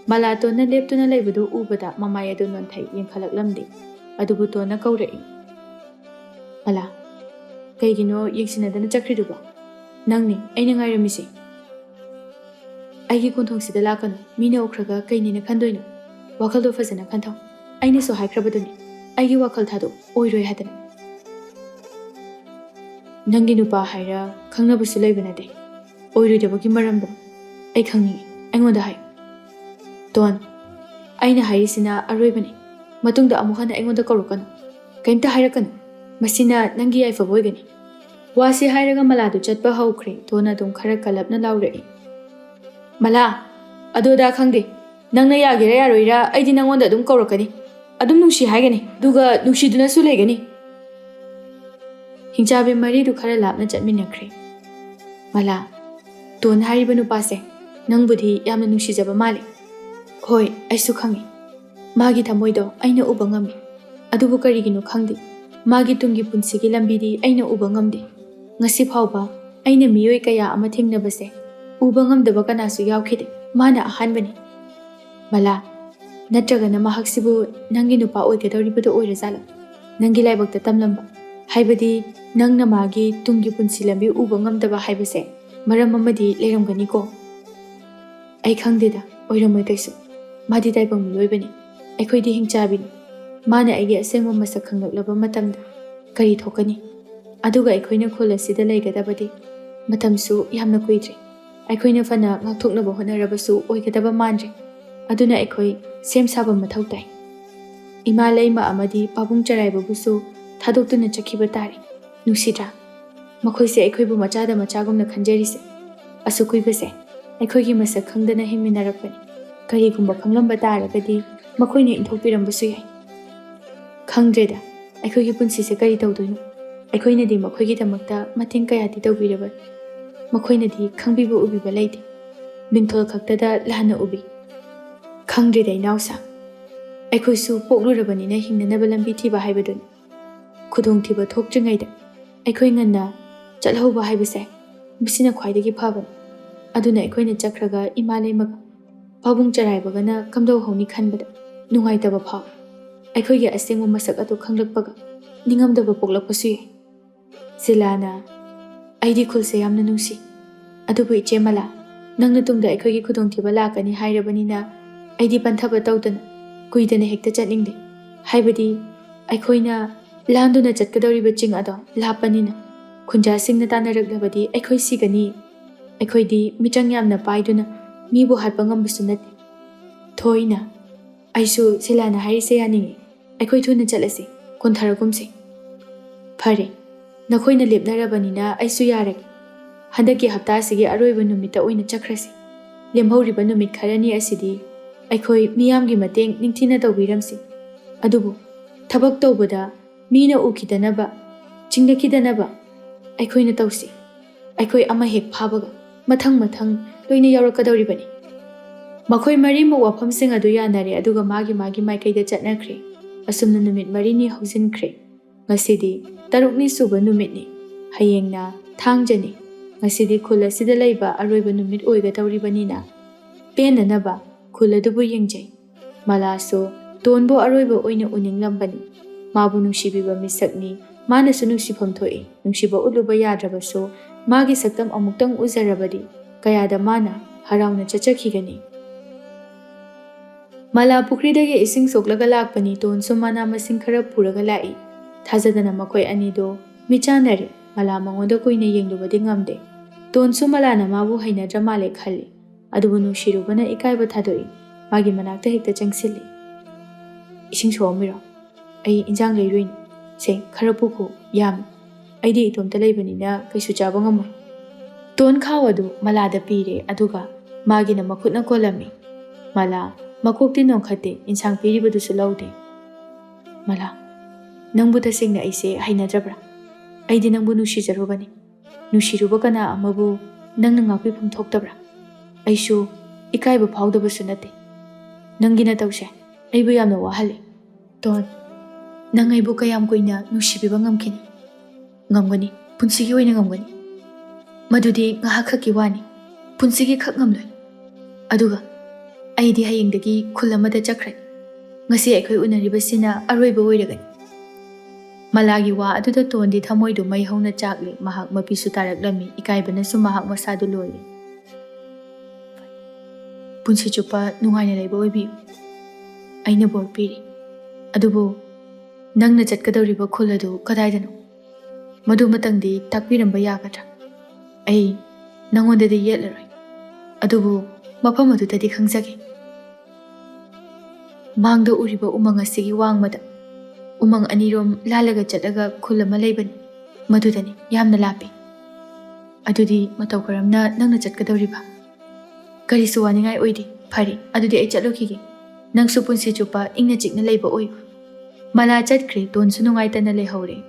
[SPEAKER 1] Mala tonna leptuna leibadu ubada mamaya du nonthai yengkhalaklamdi. Adubu tonna kaurai. Mala kaigino yengsinadana chakriduba. Nangni aina ngairamisi. Aigi konthongsida lakano mina okraga kainina khandoino. Wakaldo fazana khanthau. Aina so haikrabaduni. Aigi wakal thado oiroi hadana. Nangi nupa haira khangnabusu leibanade. Oiroidabagi maramda. Ai khangni aingonda hai. Ton aina hairisina aroibani. Matungda amukhana aingonda korokano. Kaimta hairakano. Masina nangi aifaboigani. Wasi hairaga maladu chatpa haukre. Tona dum khara kalapna laurai. Mala adoda khangde. Nangna yagira yaroira aidi nangonda dum korokani. ꯑꯗꯨꯝ ꯅꯨꯡꯁꯤ ꯍꯥꯏꯒꯅꯤ ꯑꯗꯨꯒ ꯅꯨꯡꯁꯤꯗꯨꯅꯁꯨ ꯂꯩꯒꯅꯤ ꯍꯤꯡꯆꯥꯕꯤ ꯃꯔꯤꯗꯨ ꯈꯔ ꯂꯥꯞꯅ ꯆꯠꯃꯤꯟꯅꯈ꯭ꯔꯦ ꯃꯂꯥ tone ꯍꯥꯏꯔꯤꯕ ꯅꯨꯄꯥꯁꯦ ꯅꯪꯕꯨꯗꯤ ꯌꯥꯝꯅ ꯅꯨꯡꯁꯤꯖꯕ ꯃꯥꯜꯂꯤ ꯍꯣꯏ ꯑꯩꯁꯨ ꯈꯪꯉꯤ ꯃꯥꯒꯤ ꯊꯃꯣꯏꯗꯣ ꯑꯩꯅ ꯎꯕ ꯉꯝꯃꯤ ꯑꯗꯨꯕꯨ ꯀꯔꯤꯒꯤꯅꯣ ꯈꯪꯗꯦ ꯃꯥꯒꯤ ꯇꯨꯡꯒꯤ ꯄꯨꯟꯁꯤꯒꯤ ꯂꯝꯕꯤꯗꯤ ꯑꯩꯅ ꯎꯕ ꯉꯝꯗꯦ ꯉꯁꯤ ꯐꯥꯎꯕ ꯑꯩꯅ ꯃꯤꯑꯣꯏ ꯀꯌꯥ ꯑꯃ ꯊꯦꯡꯅꯕꯁꯦ ꯎꯕ ꯉꯝꯗꯕ ꯀꯅꯥꯁꯨ ꯌꯥꯎꯈꯤꯗꯦ ꯃꯥꯅ ꯑꯍꯥꯟꯕꯅꯤ ꯃꯂꯥ ꯅꯠꯇ꯭ꯔꯒꯅ ꯃꯍꯥꯛꯁꯤꯕꯨ ꯅꯪꯒꯤ ꯅꯨꯄꯥ ꯑꯣꯏꯒꯗꯧꯔꯤꯕꯗꯣ ꯑꯣꯏꯔꯖꯥꯠꯂꯣ ꯅꯪꯒꯤ ꯂꯥꯏꯕꯛꯇ ꯇꯝꯂꯝꯕ ꯍꯥꯏꯕꯗꯤ ꯅꯪꯅ ꯃꯥꯒꯤ ꯇꯨꯡꯒꯤ ꯄꯨꯟꯁꯤ ꯂꯝꯕꯤ ꯎꯕ ꯉꯝꯗꯕ ꯍꯥꯏꯕꯁꯦ ꯃꯔꯝ ꯑꯃꯗꯤ ꯂꯩꯔꯝꯒꯅꯤꯀꯣ ꯑꯩ ꯈꯪꯗꯦꯗ ꯑꯣꯏꯔꯝꯃꯣꯏ ꯀꯩꯁꯨ ꯃꯥꯗꯤ ꯇꯥꯏꯕꯪ ꯃꯤꯑꯣꯏꯕꯅꯤ ꯑꯩꯈꯣꯏꯗꯤ ꯍꯤꯡꯆꯥꯕꯤꯅꯤ ꯃꯥꯅ ꯑꯩꯒꯤ ꯑꯁꯦꯡꯕ ꯃꯁꯛ ꯈꯪꯂꯛꯂꯕ ꯃꯇꯝꯗ ꯀꯔꯤ ꯊꯣꯛꯀꯅꯤ ꯑꯗꯨꯒ ꯑꯩꯈꯣꯏꯅ ꯈꯨꯜ ꯑꯁꯤꯗ ꯂꯩꯒꯗꯕꯗꯤ ꯃꯇꯝꯁꯨ ꯌꯥꯝꯅ ꯀꯨꯏꯗ꯭ꯔꯦ ꯑꯩꯈꯣꯏꯅ ꯐꯅ ꯉꯥꯛꯊꯣꯛꯅꯕ ꯍꯣꯠꯅꯔꯕꯁꯨ ꯑꯣꯏꯒꯗꯕ ꯃꯥꯟꯗ꯭ꯔꯦ ꯑꯗꯨꯅ ꯑꯩꯈꯣꯏ ꯁꯦꯝ ꯁꯥꯕ ꯃꯊꯧ ꯇꯥꯏ ꯏꯃꯥ ꯂꯩꯃ ꯑꯃꯗꯤ ꯄꯥꯕꯨꯡ ꯆꯔꯥꯏꯕꯕꯨꯁꯨ ꯊꯥꯗꯣꯛꯇꯨꯅ ꯆꯠꯈꯤꯕ ꯇꯥꯔꯦ ꯅꯨꯡꯁꯤꯗ꯭ꯔꯥ ꯃꯈꯣꯏꯁꯦ ꯑꯩꯈꯣꯏꯕꯨ ꯃꯆꯥꯗ ꯃꯆꯥꯒꯨꯝꯅ ꯈꯟꯖꯔꯤꯁꯦ ꯑꯁꯨꯛ ꯀꯨꯏꯕꯁꯦ ꯑꯩꯈꯣꯏꯒꯤ ꯃꯁꯛ ꯈꯪꯗꯅ ꯍꯤꯡꯃꯤꯟꯅꯔꯛꯄꯅꯤ ꯀꯔꯤꯒꯨꯝꯕ ꯈꯪꯂꯝꯕ ꯇꯥꯔꯒꯗꯤ ꯃꯈꯣꯏꯅ ꯏꯟꯊꯣꯛꯄꯤꯔꯝꯕꯁꯨ ꯌꯥꯏ ꯈꯪꯗ꯭ꯔꯦꯗ ꯑꯩꯈꯣꯏꯒꯤ ꯄꯨꯟꯁꯤꯁꯦ ꯀꯔꯤ ꯇꯧꯗꯣꯏꯅꯣ ꯑꯩꯈꯣꯏꯅꯗꯤ ꯃꯈꯣꯏꯒꯤꯗꯃꯛꯇ ꯃꯇꯦꯡ ꯀꯌꯥꯗꯤ ꯇꯧꯕꯤꯔꯕꯅꯤ ꯃꯈꯣꯏꯅꯗꯤ ꯈꯪꯕꯤꯕ ꯎꯕꯤꯕ ꯂꯩꯇꯦ ꯃꯤꯡꯊꯣꯜ ꯈꯛꯇꯗ ꯂꯥꯟꯅ ꯎꯕꯤ ꯈꯪꯗ꯭ꯔꯦꯗ ꯏꯅꯥꯎꯁꯥ ꯑꯩꯈꯣꯏꯁꯨ ꯄꯣꯛꯂꯨꯔꯕꯅꯤꯅ ꯍꯤꯡꯅꯅꯕ ꯂꯝꯕꯤ ꯊꯤꯕ ꯍꯥꯏꯕꯗꯨꯅꯤ ꯈꯨꯗꯣꯡꯊꯤꯕ ꯊꯣꯛꯇ꯭ꯔꯤꯉꯩꯗ ꯑꯩꯈꯣꯏ ꯉꯟꯅ ꯆꯠꯍꯧꯕ ꯍꯥꯏꯕꯁꯦ ꯃꯁꯤꯅ ꯈ꯭ꯋꯥꯏꯗꯒꯤ ꯐꯕꯅꯤ ꯑꯗꯨꯅ ꯑꯩꯈꯣꯏꯅ ꯆꯠꯈ꯭ꯔꯒ ꯏꯃꯥ ꯂꯩꯃꯒ ꯄꯥꯕꯨꯡ ꯆꯔꯥꯏꯕꯒꯅ ꯀꯝꯗꯧꯍꯧꯅꯤ ꯈꯟꯕꯗ ꯅꯨꯡꯉꯥꯏꯇꯕ ꯐꯥꯎꯏ ꯑꯩꯈꯣꯏꯒꯤ ꯑꯁꯦꯡꯕ ꯃꯁꯛ ꯑꯗꯨ ꯈꯪꯂꯛꯄꯒ ꯅꯤꯡꯉꯝꯗꯕ ꯄꯣꯛꯂꯛꯄꯁꯨ ꯌꯥꯏ ꯖꯤꯂꯥꯅ ꯑꯩꯗꯤ ꯈꯨꯜꯁꯦ ꯌꯥꯝꯅ ꯅꯨꯡꯁꯤ ꯑꯗꯨꯕꯨ ꯏꯆꯦ ꯃꯂꯥ ꯅꯪꯅ ꯇꯨꯡꯗ ꯑꯩꯈꯣꯏꯒꯤ ꯈꯨꯗꯣꯡꯊꯤꯕ ꯂꯥꯛꯀꯅꯤ ꯍꯥꯏꯔꯕꯅꯤꯅ ꯑꯩꯗꯤ ꯄꯟꯊꯕ ꯇꯧꯗꯅ ꯀꯨꯏꯗꯅ ꯍꯦꯛꯇ ꯆꯠꯅꯤꯡꯗꯦ ꯍꯥꯏꯕꯗꯤ ꯑꯩꯈꯣꯏꯅ ꯂꯥꯟꯗꯨꯅ ꯆꯠꯀꯗꯧꯔꯤꯕ ꯆꯤꯡ ꯑꯗꯣ ꯂꯥꯞꯄꯅꯤꯅ ꯈꯨꯟꯖꯥꯁꯤꯡꯅ ꯇꯥꯟꯅꯔꯛꯂꯕꯗꯤ ꯑꯩꯈꯣꯏ ꯁꯤꯒꯅꯤ ꯑꯩꯈꯣꯏꯗꯤ ꯃꯤꯆꯪ ꯌꯥꯝꯅ ꯄꯥꯏꯗꯨꯅ ꯃꯤꯕꯨ ꯍꯥꯠꯄ ꯉꯝꯕꯁꯨ ꯅꯠꯇꯦ ꯊꯣꯏꯅ ꯑꯩꯁꯨ ꯖꯤꯂꯥꯅ ꯍꯥꯏꯔꯤꯁꯦ ꯌꯥꯅꯤꯡꯉꯤ ꯑꯩꯈꯣꯏ ꯊꯨꯅ ꯆꯠꯂꯁꯤ ꯀꯣꯟꯊꯔꯒꯨꯝꯁꯤ ꯐꯔꯦ ꯅꯈꯣꯏꯅ ꯂꯦꯞꯅꯔꯕꯅꯤꯅ ꯑꯩꯁꯨ ꯌꯥꯔꯒꯦ ꯍꯟꯗꯛꯀꯤ ꯍꯞꯇꯥꯁꯤꯒꯤ ꯑꯔꯣꯏꯕ ꯅꯨꯃꯤꯠꯇ ꯑꯣꯏꯅ ꯆꯠꯈ꯭ꯔꯁꯤ ꯂꯦꯝꯍꯧꯔꯤꯕ ꯅꯨꯃꯤꯠ ꯈꯔꯅꯤ ꯑꯁꯤꯗꯤ ꯑꯩꯈꯣꯏ ꯃꯤꯌꯥꯝꯒꯤ ꯃꯇꯦꯡ ꯅꯤꯡꯊꯤꯅ ꯇꯧꯕꯤꯔꯝꯁꯤ ꯑꯗꯨꯕꯨ ꯊꯕꯛ ꯇꯧꯕꯗ ꯃꯤꯅ ꯎꯈꯤꯗꯅꯕ ꯆꯤꯡꯅꯈꯤꯗꯅꯕ ꯑꯩꯈꯣꯏꯅ ꯇꯧꯁꯤ ꯑꯩꯈꯣꯏ ꯑꯃ ꯍꯦꯛ ꯐꯥꯕꯒ ꯃꯊꯪ ꯃꯊꯪ ꯂꯣꯏꯅ ꯌꯥꯎꯔꯛꯀꯗꯧꯔꯤꯕꯅꯤ ꯃꯈꯣꯏ ꯃꯔꯤꯃꯛ ꯋꯥꯐꯝꯁꯤꯡ ꯑꯗꯨ ꯌꯥꯅꯔꯦ ꯑꯗꯨꯒ ꯃꯥꯒꯤ ꯃꯥꯏꯀꯩꯗ ꯆꯠꯅꯈ꯭ꯔꯦ ꯑꯁꯨꯝꯅ ꯅꯨꯃꯤꯠ 4ꯅꯤ ꯍꯧꯖꯤꯟꯈ꯭ꯔꯦ ꯉꯁꯤꯗꯤ 6ꯅꯤ ꯁꯨꯕ ꯅꯨꯃꯤꯠꯅꯤ ꯍꯌꯦꯡꯅ ꯊꯥꯡꯖꯅꯤ ꯉꯁꯤꯗꯤ ꯈꯨꯜ ꯑꯁꯤꯗ ꯂꯩꯕ ꯑꯔꯣꯏꯕ ꯅꯨꯃꯤꯠ ꯑꯣꯏꯒꯗꯧꯔꯤꯕꯅꯤꯅ ꯄꯦꯟꯅꯅꯕ ꯈꯨꯜ ꯑꯗꯨꯕꯨ ꯌꯦꯡꯖꯩ ꯃꯂꯥꯁꯨ ꯇꯣꯟꯕꯨ ꯑꯔꯣꯏꯕ ꯑꯣꯏꯅ ꯎꯅꯤꯡꯂꯝꯕꯅꯤ ꯃꯥꯕꯨ ꯅꯨꯡꯁꯤꯕꯤꯕ ꯃꯤꯁꯛꯅꯤ ꯃꯥꯅꯁꯨ ꯅꯨꯡꯁꯤꯐꯝ ꯊꯣꯛꯏ ꯅꯨꯡꯁꯤꯕ ꯎꯠꯂꯨꯕ ꯌꯥꯗ꯭ꯔꯕꯁꯨ ꯃꯥꯒꯤ ꯁꯛꯇꯝ ꯑꯃꯨꯛꯇꯪ ꯎꯖꯔꯕꯗꯤ ꯀꯌꯥꯗ ꯃꯥꯅ ꯍꯔꯥꯎꯅ ꯆꯠꯆꯈꯤꯒꯅꯤ ꯃꯂꯥ ꯄꯨꯈ꯭ꯔꯤꯗꯒꯤ ꯏꯁꯤꯡ ꯁꯣꯛꯂꯒ ꯂꯥꯛꯄꯅꯤ ꯇꯣꯟꯁꯨ ꯃꯅꯥ ꯃꯁꯤꯡ ꯈꯔ ꯄꯨꯔꯒ ꯂꯥꯛꯏ ꯊꯥꯖꯗꯅ ꯃꯈꯣꯏ ꯑꯅꯤꯗꯣ ꯃꯤꯆꯥꯟꯅꯔꯦ ꯃꯂꯥ ꯃꯉꯣꯟꯗ ꯀꯨꯏꯅ ꯌꯦꯡꯂꯨꯕꯗꯤ ꯉꯝꯗꯦ ꯇꯣꯟꯁꯨ ꯃꯂꯥꯅ ꯃꯥꯕꯨ ꯍꯩꯅꯗ꯭ꯔ ꯃꯥꯜꯂꯦ ꯈꯜꯂꯤ ꯑꯗꯨꯕꯨ ꯅꯨꯡꯁꯤꯔꯨꯕꯅ ꯏꯀꯥꯏꯕ ꯊꯥꯗꯣꯛꯏ ꯃꯥꯒꯤ ꯃꯅꯥꯛꯇ ꯍꯦꯛꯇ ꯆꯪꯁꯤꯜꯂꯤ ꯏꯁꯤꯡ ꯁꯣꯛꯑꯝꯃꯤꯔꯣ ꯑꯩ ꯏꯟꯖꯥꯡ ꯂꯩꯔꯨꯏꯅꯤ ꯁꯦ ꯈꯔ ꯄꯨꯈꯣ ꯌꯥꯝ ꯑꯩꯗꯤ ꯏꯇꯣꯝꯇ ꯂꯩꯕꯅꯤꯅ ꯀꯩꯁꯨ ꯆꯥꯕ ꯉꯝꯃꯣꯏ ꯇꯣꯟ ꯈꯥꯎ ꯑꯗꯨ ꯃꯂꯥꯗ ꯄꯤꯔꯦ ꯑꯗꯨꯒ ꯃꯥꯒꯤꯅ ꯃꯈꯨꯠꯅ ꯀꯣꯜꯂꯝꯃꯤ ꯃꯂꯥ ꯃꯀꯣꯛꯇꯤ ꯅꯣꯡꯈꯠꯇꯦ ꯏꯟꯁꯥꯡ ꯄꯤꯔꯤꯕꯗꯨꯁꯨ ꯂꯧꯗꯦ ꯃꯂꯥ ꯅꯪꯕꯨ ꯇꯁꯦꯡꯅ ꯑꯩꯁꯦ ꯍꯩꯅꯗ꯭ꯔꯕ꯭ꯔꯥ ꯑꯩꯗꯤ ꯅꯪꯕꯨ ꯅꯨꯡꯁꯤꯖꯔꯨꯕꯅꯤ ꯅꯨꯡꯁꯤꯔꯨꯕ ꯀꯅꯥ ꯑꯃꯕꯨ ꯅꯪꯅ ꯉꯥꯛꯄꯤꯐꯝ ꯊꯣꯛꯇꯕ꯭ꯔꯥ ꯑꯩꯁꯨ ꯏꯀꯥꯏꯕ ꯐꯥꯎꯗꯕꯁꯨ ꯅꯠꯇꯦ ꯅꯪꯒꯤ ꯅꯇꯧꯁꯦ ꯑꯩꯕꯨ ꯌꯥꯝꯅ ꯋꯥꯍꯜꯂꯤ ꯇꯣꯟ ꯅꯪ ꯑꯩꯕꯨ ꯀꯌꯥꯝ ꯀꯨꯏꯅ ꯅꯨꯡꯁꯤꯕꯤꯕ ꯉꯝꯈꯤꯅꯤ ꯉꯝꯒꯅꯤ ꯄꯨꯟꯁꯤꯒꯤ ꯑꯣꯏꯅ ꯉꯝꯒꯅꯤ ꯃꯗꯨꯗꯤ ꯉꯥꯏꯍꯥꯛꯈꯛꯀꯤ ꯋꯥꯅꯤ ꯄꯨꯟꯁꯤꯒꯤ ꯈꯛ ꯉꯝꯂꯣꯏ ꯑꯗꯨꯒ ꯑꯩꯗꯤ ꯍꯌꯦꯡꯗꯒꯤ ꯈꯨꯜ ꯑꯃꯗ ꯆꯠꯈ꯭ꯔꯅꯤ ꯉꯁꯤ ꯑꯩꯈꯣꯏ ꯎꯅꯔꯤꯕꯁꯤꯅ ꯑꯔꯣꯏꯕ ꯑꯣꯏꯔꯒꯅꯤ ꯃꯂꯥꯒꯤ ꯋꯥ ꯑꯗꯨꯗ ꯇꯣꯟꯗꯤ ꯊꯃꯣꯏꯗꯨ ꯃꯩ ꯍꯧꯅ ꯆꯥꯛꯂꯤ ꯃꯍꯥꯛ ꯃꯄꯤꯁꯨ ꯇꯥꯔꯛꯂꯝꯃꯤ ꯏꯀꯥꯏꯕꯅꯁꯨ ꯃꯍꯥꯛ ꯃꯁꯥꯗꯨ ꯂꯣꯏꯔꯤ ꯄꯨꯟꯁꯤ ꯆꯨꯞꯄ ꯅꯨꯡꯉꯥꯏꯅ ꯂꯩꯕ ꯑꯣꯏꯕꯤꯌꯨ ꯑꯩꯅ ꯕꯣꯔ ꯄꯤꯔꯤ ꯑꯗꯨꯕꯨ ꯅꯪꯅ ꯆꯠꯀꯗꯧꯔꯤꯕ ꯈꯨꯜ ꯑꯗꯨ ꯀꯗꯥꯏꯗꯅꯣ ꯃꯗꯨꯃꯇꯪꯗꯤ ꯇꯥꯛꯄꯤꯔꯝꯕ ꯌꯥꯒꯗ꯭ꯔꯥ ꯑꯩ ꯅꯪꯉꯣꯟꯗꯗꯤ ꯌꯦꯠꯂꯔꯣꯏ ꯑꯗꯨꯕꯨ ꯃꯐꯝ ꯑꯗꯨꯗꯗꯤ ꯈꯪꯖꯒꯦ ꯃꯥꯡꯗ ꯎꯔꯤꯕ ꯎꯃꯪ ꯑꯁꯤꯒꯤ ꯋꯥꯡꯃꯗ ꯎꯃꯪ ꯑꯅꯤꯔꯣꯝ ꯂꯥꯜꯂꯒ ꯆꯠꯂꯒ ꯈꯨꯜ ꯑꯃ ꯂꯩꯕꯅꯤ ꯃꯗꯨꯗꯅꯤ ꯌꯥꯝꯅ ꯂꯥꯞꯄꯤ ꯑꯗꯨꯗꯤ ꯃꯇꯧ ꯀꯔꯝꯅ ꯅꯪꯅ ꯆꯠꯀꯗꯧꯔꯤꯕ ꯀꯔꯤꯁꯨ ꯋꯥꯅꯤꯡꯉꯥꯏ ꯑꯣꯏꯗꯦ ꯐꯔꯦ ꯑꯗꯨꯗꯤ ꯑꯩ ꯆꯠꯂꯨꯈꯤꯒꯦ ꯅꯪꯁꯨ ꯄꯨꯟꯁꯤ ꯆꯨꯞꯄ ꯏꯪꯅ ꯆꯤꯛꯅ ꯂꯩꯕ ꯑꯣꯏꯌꯨ Mala chꯠꯈ꯭ꯔꯦ, ꯇꯣꯟꯁꯨ ꯅꯨꯡꯉꯥꯏꯇꯅ ꯂꯩꯍꯧꯔꯦ꯫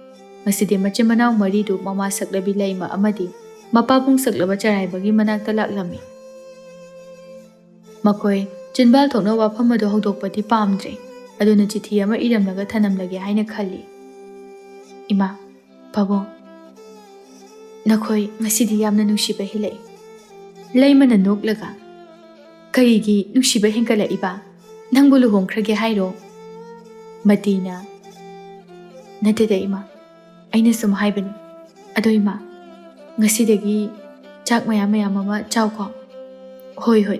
[SPEAKER 1] ꯉꯁꯤꯗꯤ ꯃꯆꯤꯟ ꯃꯅꯥꯎ ꯃꯔꯤꯗꯨ ꯃꯃꯥ ꯁꯛꯂꯕꯤ ꯂꯩꯃ ꯑꯃꯗꯤ ꯃꯄꯥ ꯄꯨꯡꯁꯛꯂꯕ ꯆꯔꯥꯏꯕꯒꯤ ꯃꯅꯥꯛꯇ ꯂꯥꯛꯂꯝꯃꯤ꯫ ꯃꯈꯣꯏ ꯆꯤꯟꯕꯥꯜ ꯊꯣꯛꯅ ꯋꯥꯐꯝ ꯑꯗꯨ ꯍꯧꯗꯣꯛꯄꯗꯤ ꯄꯥꯝꯗ꯭ꯔꯦ, ꯑꯗꯨꯅ ꯆꯤꯊꯤ ꯑꯃ ꯏꯔꯝꯂꯒ ꯊꯅꯝꯂꯒꯦ ꯍꯥꯏꯅ ꯈꯜꯂꯤ꯫ ꯏꯃꯥ, ꯄꯥꯕꯨꯡ, ꯅꯈꯣꯏ ꯉꯁꯤꯗꯤ ꯌꯥꯝꯅ ꯅꯨꯡꯁꯤꯕ ꯍꯦꯜꯂꯛꯏ꯫ ꯂꯩꯃꯅ ꯅꯣꯛꯂꯒ, ꯀꯔꯤꯒꯤ ꯅꯨꯡꯁꯤꯕ ꯍꯦꯟꯒꯠꯂꯛꯏꯕ? ꯅꯪꯕꯨ ꯂꯨꯍꯣꯡꯈ꯭ꯔꯒꯦ ꯍꯥꯏꯔꯣ? ꯃꯇꯤꯅ, ꯅꯠꯇꯦꯗ ꯏꯃꯥ, ꯑꯩꯅ ꯁꯨꯝ ꯍꯥꯏꯕꯅꯤ꯫ ꯑꯗꯣ ꯏꯃꯥ, ꯉꯁꯤꯗꯒꯤ ꯆꯥꯛ ꯃꯌꯥꯝ ꯑꯃ ꯆꯥꯎꯀꯣ꯫ ꯍꯣꯏ ꯍꯣꯏ,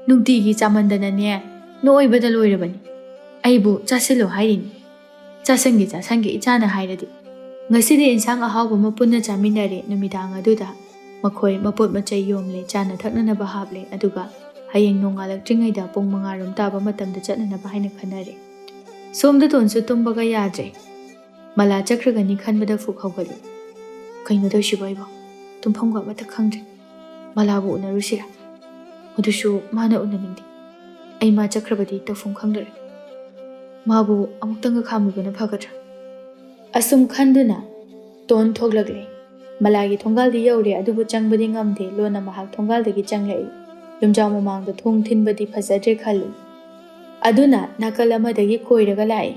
[SPEAKER 1] ꯅꯨꯡꯇꯤꯒꯤ ꯆꯥꯃꯟꯗꯅꯅꯦ ꯅꯣꯏꯕꯗ ꯂꯣꯏꯔꯕꯅꯤ꯫ ꯑꯩꯕꯨ ꯆꯥꯁꯤꯜꯂꯣ ꯍꯥꯏꯔꯤꯅꯤ꯫ ꯆꯥꯁꯟꯒꯦ ꯏꯆꯥꯅ ꯍꯥꯏꯔꯗꯤ꯫ ꯉꯁꯤꯗꯤ ꯏꯟꯁꯥꯡ ꯑꯍꯥꯎꯕ ꯑꯃ ꯄꯨꯟꯅ ꯆꯥꯃꯤꯟꯅꯔꯦ꯫ ꯅꯨꯃꯤꯗꯥꯡ ꯑꯗꯨꯗ ꯃꯈꯣꯏ ꯃꯄꯣꯠ ꯃꯆꯩ ꯌꯣꯝꯂꯦ, ꯆꯥꯅ ꯊꯛꯅꯅꯕ ꯍꯥꯞꯂꯦ, ꯑꯗꯨꯒ ꯍꯌꯦꯡ ꯅꯣꯡꯉꯥꯜꯂꯛꯇ꯭ꯔꯤꯉꯩꯗ ꯄꯨꯡ 5 ꯇꯥꯕ ꯃꯇꯝꯗ ꯆꯠꯅꯅꯕ ꯍꯥꯏꯅ ꯈꯟꯅꯔꯦ꯫ ꯁꯣꯝꯗ ꯇꯣꯟꯁꯨ ꯇꯨꯝꯕꯒ ꯌꯥꯗ꯭ꯔꯦ꯫ ꯃꯂꯥ ꯆꯠꯈ꯭ꯔꯒꯅꯤ ꯈꯟꯕꯗ ꯐꯨꯛ ꯍꯧꯒꯠꯂꯤ꯫ ꯀꯩꯅꯣ ꯇꯧꯁꯤꯕꯣ ꯑꯩꯕꯣ? ꯇꯨꯝꯐꯝꯒ ꯑꯃꯠꯇ ꯈꯪꯗ꯭ꯔꯦ꯫ ꯃꯂꯥꯕꯨ ꯎꯅꯔꯨꯁꯤꯔꯥ? ꯑꯗꯨꯁꯨ ꯃꯥꯅ ꯎꯅꯅꯤꯡꯗꯦ꯫ ꯑꯩ ꯃꯥ ꯆꯠꯈ꯭ꯔꯕꯗꯤ ꯇꯧꯐꯝ ꯈꯪꯗꯔꯦ꯫ ꯃꯥꯕꯨ ꯑꯃꯨꯛꯇꯪꯒ ꯈꯥꯝꯃꯨꯕꯅ ꯐꯒꯗ꯭ꯔꯥ? ꯑꯁꯨꯝ ꯈꯟꯗꯨꯅ ꯇꯣꯟ ꯊꯣꯛꯂꯛꯂꯦ꯫ ꯃꯂꯥꯒꯤ ꯊꯣꯡꯒꯥꯜꯗꯤ ꯌꯧꯔꯦ, ꯑꯗꯨꯕꯨ ꯆꯪꯕꯗꯤ ꯉꯝꯗꯦ꯫ ꯂꯣꯟꯅ ꯃꯍꯥꯛ ꯊꯣꯡꯒꯥꯜꯗꯒꯤ ꯆꯪꯂꯛꯏ꯫ ꯌꯨꯝꯖꯥꯎ ꯃꯃꯥꯡꯗ ꯊꯣꯡ ꯊꯤꯟꯕꯗꯤ ꯐꯖꯗ꯭ꯔꯦ ꯈꯜꯂꯤ꯫ ꯑꯗꯨꯅ ꯅꯥꯀꯜ ꯑꯃꯗꯒꯤ ꯀꯣꯏꯔꯒ ꯂꯥꯛꯏ꯫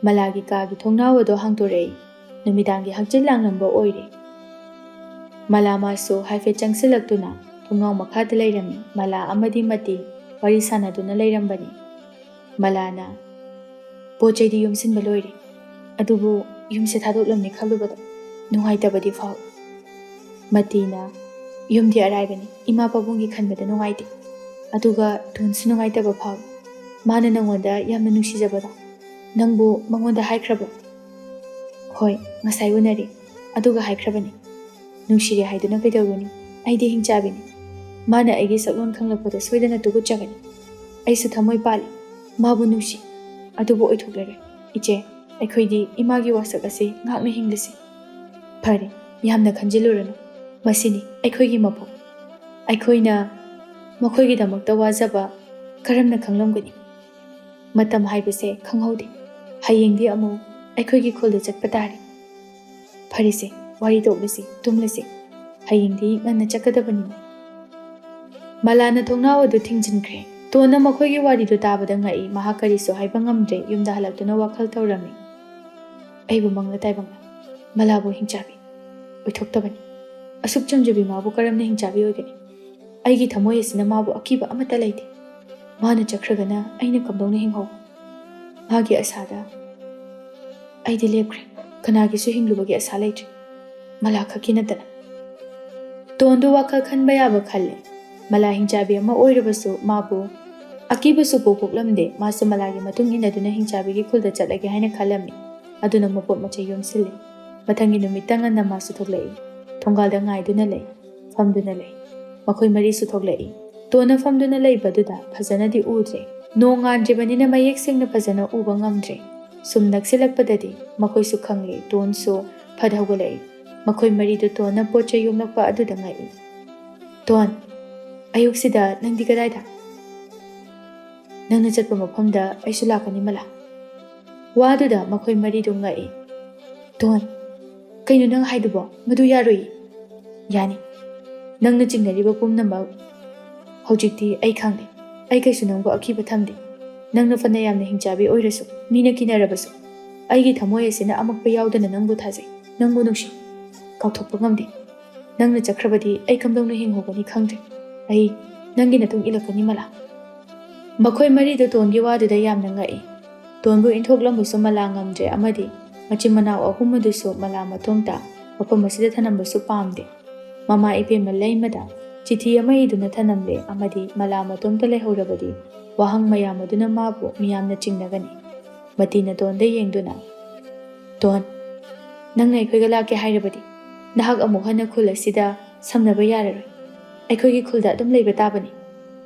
[SPEAKER 1] ꯃꯂꯥꯒꯤ ꯀꯥꯒꯤ ꯊꯣꯡꯅꯥꯎ ꯑꯗꯨ ꯍꯥꯡꯗꯣꯔꯛꯏ꯫ ꯅꯨꯃꯤꯗꯥꯡꯒꯤ ꯍꯛꯆꯤꯜ ꯂꯥꯡꯂꯝꯕ ꯑꯣꯏꯔꯦ꯫ ꯃꯂꯥ ꯃꯥꯁꯨ ꯍꯥꯏꯐꯦꯠ ꯆꯪꯁꯤꯜꯂꯛꯇꯨꯅ ꯊꯣꯡꯅꯥꯎ ꯃꯈꯥꯗ ꯂꯩꯔꯝꯃꯤ꯫ ꯃꯂꯥ ꯑꯃꯗꯤ ꯃꯇꯤ ꯋꯥꯔꯤ ꯁꯥꯟꯅꯗꯨꯅ ꯂꯩꯔꯝꯕꯅꯤ꯫ ꯃꯂꯥꯅ, ꯄꯣꯠ ꯆꯩꯗꯤ ꯌꯣꯝꯁꯤꯟꯕ ꯂꯣꯏꯔꯦ, ꯑꯗꯨꯕꯨ ꯌꯨꯝꯁꯦ ꯊꯥꯗꯣꯛꯂꯝꯅꯤ ꯈꯜꯂꯨꯕꯗ ꯅꯨꯡꯉꯥꯏꯇꯕꯗꯤ ꯐꯥꯎꯏ꯫ ꯃꯇꯤꯅ, ꯌꯨꯝꯗꯤ ꯑꯔꯥꯏꯕꯅꯤ, ꯏꯃꯥ ꯄꯥꯕꯨꯡꯒꯤ ꯈꯟꯕꯗ ꯅꯨꯡꯉꯥꯏꯇꯦ, ꯑꯗꯨꯒ ꯇꯣꯟꯁꯨ ꯅꯨꯡꯉꯥꯏꯇꯕ ꯐꯥꯎꯏ꯫ ꯃꯥꯅ ꯅꯪꯉꯣꯟꯗ ꯌꯥꯝꯅ ꯅꯨꯡꯁꯤꯖꯕꯗꯣ ꯅꯪꯕꯨ ꯃꯉꯣꯟꯗ ꯍꯥꯏꯈ꯭ꯔꯕꯣ? ꯍꯣꯏ, ꯉꯁꯥꯏ ꯎꯅꯔꯦ, ꯑꯗꯨꯒ ꯍꯥꯏꯈ꯭ꯔꯕꯅꯤ꯫ ꯅꯨꯡꯁꯤꯔꯦ ꯍꯥꯏꯗꯨꯅ ꯀꯩꯗꯧꯒꯅꯤ? ꯑꯩꯗꯤ ꯍꯤꯡꯆꯥꯕꯤꯅꯤ꯫ ꯃꯥꯅ ꯑꯩꯒꯤ ꯁꯛꯂꯣꯟ ꯈꯪꯂꯛꯄꯗ ꯁꯣꯏꯗꯅ ꯇꯨꯀꯠꯆꯒꯅꯤ꯫ ꯑꯩꯁꯨ ꯊꯃꯣꯏ ꯄꯥꯜꯂꯤ, ꯃꯥꯕꯨ ꯅꯨꯡꯁꯤ, ꯑꯗꯨꯕꯨ ꯑꯣꯏꯊꯣꯛꯂꯔꯣꯏ꯫ ꯏꯆꯦ, ꯑꯩꯈꯣꯏꯗꯤ ꯏꯃꯥꯒꯤ ꯋꯥꯁꯛ ꯑꯁꯤ ꯉꯥꯛꯅ ꯍꯤꯡꯂꯁꯤ꯫ ꯐꯔꯦ, ꯌꯥꯝꯅ ꯈꯟꯖꯤꯜꯂꯨꯔꯅꯨ꯫ ꯃꯁꯤꯅꯤ ꯑꯩꯈꯣꯏꯒꯤ ꯃꯄꯣꯛ꯫ ꯑꯩꯈꯣꯏꯅ ꯃꯈꯣꯏꯒꯤꯗꯃꯛꯇ ꯋꯥꯖꯕ ꯀꯔꯝꯅ ꯈꯪꯂꯝꯒꯅꯤ? ꯃꯇꯝ ꯍꯥꯏꯕꯁꯦ ꯈꯪꯍꯧꯗꯦ꯫ ꯍꯌꯦꯡꯗꯤ ꯑꯃꯨꯛ ꯑꯩꯈꯣꯏꯒꯤ ꯈꯨꯜꯗ ꯆꯠꯄ ꯇꯥꯔꯦ꯫ ꯐꯔꯦꯁꯦ, ꯋꯥꯔꯤ ꯇꯣꯛꯂꯁꯤ, ꯇꯨꯝꯂꯁꯤ꯫ ꯍꯌꯦꯡꯗꯤ ꯉꯟꯅ ꯆꯠꯀꯗꯕꯅꯤꯅ꯫ ꯃꯂꯥꯅ ꯊꯣꯡꯅꯥꯎ ꯑꯗꯨ ꯊꯤꯡꯖꯤꯟꯈ꯭ꯔꯦ꯫ ꯇꯣꯟꯅ ꯃꯈꯣꯏꯒꯤ ꯋꯥꯔꯤꯗꯨ ꯇꯥꯕꯗ ꯉꯛꯏ꯫ ꯃꯍꯥꯛ ꯀꯔꯤꯁꯨ ꯍꯥꯏꯕ ꯉꯝꯗ꯭ꯔꯦ꯫ ꯌꯨꯝꯗ ꯍꯜꯂꯛꯇꯨꯅ ꯋꯥꯈꯜ ꯇꯧꯔꯝꯃꯤ꯫ ꯑꯩꯕꯨ ꯃꯪꯂ ꯇꯥꯏꯕꯪꯂ, ꯃꯂꯥꯕꯨ ꯍꯤꯡꯆꯥꯕꯤ ꯑꯣꯏꯊꯣꯛꯇꯕꯅꯤ꯫ ꯑꯁꯨꯛ ꯆꯝꯖꯕꯤ ꯃꯥꯕꯨ ꯀꯔꯝꯅ ꯍꯤꯡꯆꯥꯕꯤ ꯑꯣꯏꯒꯅꯤ? ꯑꯩꯒꯤ ꯊꯃꯣꯏ ꯑꯁꯤꯅ ꯃꯥꯕꯨ ꯑꯀꯤꯕ ꯑꯃꯠꯇ ꯂꯩꯇꯦ꯫ ꯃꯥꯅ ꯆꯠꯈ꯭ꯔꯒꯅ ꯑꯩꯅ ꯀꯝꯗꯧꯅ ꯍꯤꯡꯍꯧ? ꯃꯥꯒꯤ ꯑꯁꯥꯗ ꯑꯩꯗꯤ ꯂꯦꯞꯈ꯭ꯔꯦ꯫ ꯀꯅꯥꯒꯤꯁꯨ ꯍꯤꯡꯂꯨꯕꯒꯤ ꯑꯁꯥ ꯂꯩꯇ꯭ꯔꯦ, ꯃꯂꯥ ꯈꯛꯀꯤ ꯅꯠꯇꯅ꯫ ꯇꯣꯟꯗꯨ ꯋꯥꯈꯜ ꯈꯟꯕ ꯌꯥꯕ ꯈꯜꯂꯦ꯫ ꯃꯂꯥ ꯍꯤꯡꯆꯥꯕꯤ ꯑꯃ ꯑꯣꯏꯔꯕꯁꯨ ꯃꯥꯕꯨ ꯑꯀꯤꯕꯁꯨ ꯄꯣꯛꯂꯝꯗꯦ꯫ ꯃꯥꯁꯨ ꯃꯂꯥꯒꯤ ꯃꯇꯨꯡ ꯏꯟꯅꯗꯨꯅ ꯍꯤꯡꯆꯥꯕꯤꯒꯤ ꯈꯨꯜꯗ ꯆꯠꯂꯒꯦ ꯍꯥꯏꯅ ꯈꯜꯂꯝꯃꯤ꯫ ꯑꯗꯨꯅ ꯃꯄꯣꯠ ꯃꯆꯩ ꯌꯣꯝꯁꯤꯜꯂꯤ꯫ ꯃꯊꯪꯒꯤ ꯅꯨꯃꯤꯠꯇ ꯉꯟꯅ ꯃꯥꯁꯨ ꯊꯣꯛꯂꯛꯏ꯫ ꯊꯣꯡꯒꯥꯜꯗ ꯉꯥꯏꯗꯨꯅ ꯂꯩ, ꯐꯝꯗꯨꯅ ꯂꯩ꯫ ꯃꯈꯣꯏ ꯃꯔꯤꯁꯨ ꯊꯣꯛꯂꯛꯏ꯫ ꯇꯣꯟꯅ ꯐꯝꯗꯨꯅ ꯂꯩꯕꯗꯨꯗ ꯐꯖꯅꯗꯤ ꯎꯗ꯭ꯔꯦ꯫ ꯅꯣꯡ ꯉꯥꯟꯗ꯭ꯔꯤꯕꯅꯤꯅ ꯃꯌꯦꯛ ꯁꯦꯡꯅ ꯐꯖꯅ ꯎꯕ ꯉꯝꯗ꯭ꯔꯦ꯫ ꯁꯨꯝ ꯅꯛꯁꯤꯜꯂꯛꯄꯗꯗꯤ ꯃꯈꯣꯏꯁꯨ ꯈꯪꯂꯦ꯫ ꯇꯣꯟꯁꯨ ꯐꯠ ꯍꯧꯒꯠꯂꯛꯏ꯫ ꯃꯈꯣꯏ ꯃꯔꯤꯗꯨ ꯇꯣꯟꯅ ꯄꯣꯠ ꯆꯩ ꯌꯣꯝꯂꯛꯄ ꯑꯗꯨꯗ ꯉꯛꯏ꯫ ꯇꯣꯟ, ꯑꯌꯨꯛꯁꯤꯗ ꯅꯪꯗꯤ ꯀꯗꯥꯏꯗ? ꯅꯪꯅ ꯆꯠꯄ ꯃꯐꯝꯗ ꯑꯩꯁꯨ ꯂꯥꯛꯀꯅꯤ ꯃꯂꯥ꯫ ꯋꯥꯗꯨꯗ ꯃꯈꯣꯏ ꯃꯔꯤꯗꯨ ꯉꯛꯏ꯫ ꯇꯣꯟ, ꯀꯩꯅꯣ ꯅꯪ ꯍꯥꯏꯗꯨꯕꯣ? ꯃꯗꯨ ꯌꯥꯔꯣꯏꯌꯦ꯫ ꯌꯥꯅꯤ, ꯅꯪꯅ ꯆꯤꯡꯅꯔꯤꯕ ꯄꯨꯝꯅꯃꯛ ꯍꯧꯖꯤꯛꯇꯤ ꯑꯩ ꯈꯪꯂꯦ꯫ ꯑꯩ ꯀꯩꯁꯨ ꯅꯪꯕꯨ ꯑꯀꯤꯕ ꯊꯝꯗꯦ꯫ ꯅꯪꯅ ꯐꯅ ꯌꯥꯝꯅ ꯍꯤꯡꯆꯥꯕꯤ ꯑꯣꯏꯔꯁꯨ, ꯃꯤꯅ ꯀꯤꯅꯔꯕꯁꯨ, ꯑꯩꯒꯤ ꯊꯃꯣꯏ ꯑꯁꯤꯅ ꯑꯃꯛꯄ ꯌꯥꯎꯗꯅ ꯅꯪꯕꯨ ꯊꯥꯖꯩ, ꯅꯪꯕꯨ ꯅꯨꯡꯁꯤ, ꯀꯥꯎꯊꯣꯛꯄ ꯉꯝꯗꯦ꯫ ꯅꯪꯅ ꯆꯠꯈ꯭ꯔꯕꯗꯤ ꯑꯩ ꯀꯝꯗꯧꯅ ꯍꯤꯡꯍꯧꯒꯅꯤ ꯈꯪꯗ꯭ꯔꯦ꯫ ꯑꯩ ꯅꯪꯒꯤ ꯃꯇꯨꯡ ꯏꯜꯂꯛꯀꯅꯤ ꯃꯂꯥ꯫ ꯃꯈꯣꯏ ꯃꯔꯤꯗꯨ ꯇꯣꯟꯒꯤ ꯋꯥꯗꯨꯗ ꯌꯥꯝꯅ ꯉꯛꯏ꯫ ꯇꯣꯟꯕꯨ ꯏꯟꯊꯣꯛꯂꯝꯕꯁꯨ ꯃꯂꯥ ꯉꯝꯗ꯭ꯔꯦ, ꯑꯃꯗꯤ ꯃꯆꯤꯟ ꯃꯅꯥꯎ ꯑꯍꯨꯝ ꯑꯗꯨꯁꯨ ꯃꯂꯥ ꯃꯇꯨꯡꯗ ꯃꯐꯝ ꯑꯁꯤꯗ ꯊꯅꯝꯕꯁꯨ ꯄꯥꯝꯗꯦ꯫ ꯃꯃꯥ ꯏꯕꯦꯝꯃ ꯂꯩꯃꯗ ꯆꯤꯊꯤ ꯑꯃ ꯏꯗꯨꯅ ꯊꯅꯝꯂꯦ, ꯑꯃꯗꯤ ꯃꯂꯥ ꯃꯇꯣꯝꯇ ꯂꯩꯍꯧꯔꯕꯗꯤ ꯋꯥꯍꯪ ꯃꯌꯥꯝ ꯑꯗꯨꯅ ꯃꯥꯕꯨ ꯃꯤꯌꯥꯝꯅ ꯆꯤꯡꯅꯒꯅꯤ꯫ ꯃꯇꯤꯅ ꯇꯣꯟꯗ ꯌꯦꯡꯗꯨꯅ, ꯇꯣꯟ, ꯅꯪꯅ ꯑꯩꯈꯣꯏꯒ ꯂꯥꯛꯀꯦ ꯍꯥꯏꯔꯕꯗꯤ ꯅꯍꯥꯛ ꯑꯃꯨꯛ ꯍꯟꯅ ꯈꯨꯜ ꯑꯁꯤꯗ ꯁꯝꯅꯕ ꯌꯥꯔꯔꯣꯏ꯫ ꯑꯩꯈꯣꯏꯒꯤ ꯈꯨꯜꯗ ꯑꯗꯨꯝ ꯂꯩꯕ ꯇꯥꯕꯅꯤ꯫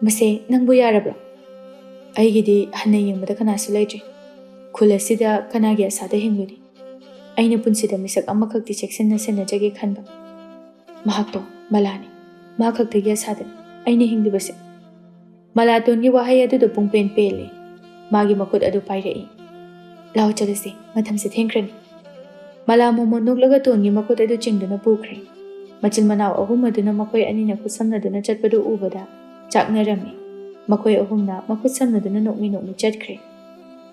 [SPEAKER 1] ꯃꯁꯦ ꯅꯪꯕꯨ ꯌꯥꯔꯕ꯭ꯔꯣ? ꯑꯩꯒꯤꯗꯤ ꯍꯟꯅ ꯌꯦꯡꯕꯗ ꯀꯅꯥꯁꯨ ꯂꯩꯇ꯭ꯔꯤ꯫ ꯈꯨꯜ ꯑꯁꯤꯗ ꯀꯅꯥꯒꯤ ꯑꯁꯥꯗ ꯍꯤꯡꯂꯨꯅꯤ? ꯑꯩꯅ ꯄꯨꯟꯁꯤꯗ ꯃꯤꯁꯛ ꯑꯃꯈꯛꯇꯤ ꯆꯦꯛꯁꯤꯟꯅ ꯁꯦꯟꯅꯖꯒꯦ ꯈꯟꯕ, ꯃꯍꯥꯛꯇꯣ ꯃꯂꯥꯅꯤ꯫ ꯃꯥ ꯈꯛꯇꯒꯤ ꯑꯁꯥꯗꯅꯤ ꯑꯩꯅ ꯍꯤꯡꯂꯤꯕꯁꯦ꯫ ꯃꯂꯥꯇꯣꯟꯒꯤ ꯋꯥꯍꯩ ꯑꯗꯨꯗ ꯄꯨꯡꯄꯦꯟ ꯄꯦꯜꯂꯦ꯫ ꯃꯥꯒꯤ ꯃꯈꯨꯠ ꯑꯗꯨ ꯄꯥꯏꯔꯛꯏ꯫ ꯂꯥꯎ ꯆꯠꯂꯁꯤ ꯃꯇꯝꯁꯦ ꯊꯦꯡꯈ꯭ꯔꯅꯤ ꯃꯂꯥ ꯃꯣꯃꯣꯟ ꯅꯣꯛꯂꯒ ꯇꯣꯟꯒꯤ ꯃꯈꯨꯠ ꯑꯗꯨ ꯆꯤꯡꯗꯨꯅ ꯄꯨꯈ꯭ꯔꯦ ꯃꯆꯤꯟ ꯃꯅꯥꯎ ꯑꯍꯨꯝ ꯑꯗꯨꯅ ꯃꯈꯣꯏ ꯑꯅꯤꯅ ꯈꯨꯠꯁꯝꯅꯗꯨꯅ ꯆꯠꯄꯗꯨ ꯎꯕꯗ ꯆꯥꯛꯅꯔꯝꯃꯤ ꯃꯈꯣꯏ ꯑꯍꯨꯝꯅ ꯃꯈꯨꯠ ꯁꯝꯅꯗꯨꯅ ꯅꯣꯛꯃꯤ ꯅꯣꯛꯃꯤ ꯆꯠꯈ꯭ꯔꯦ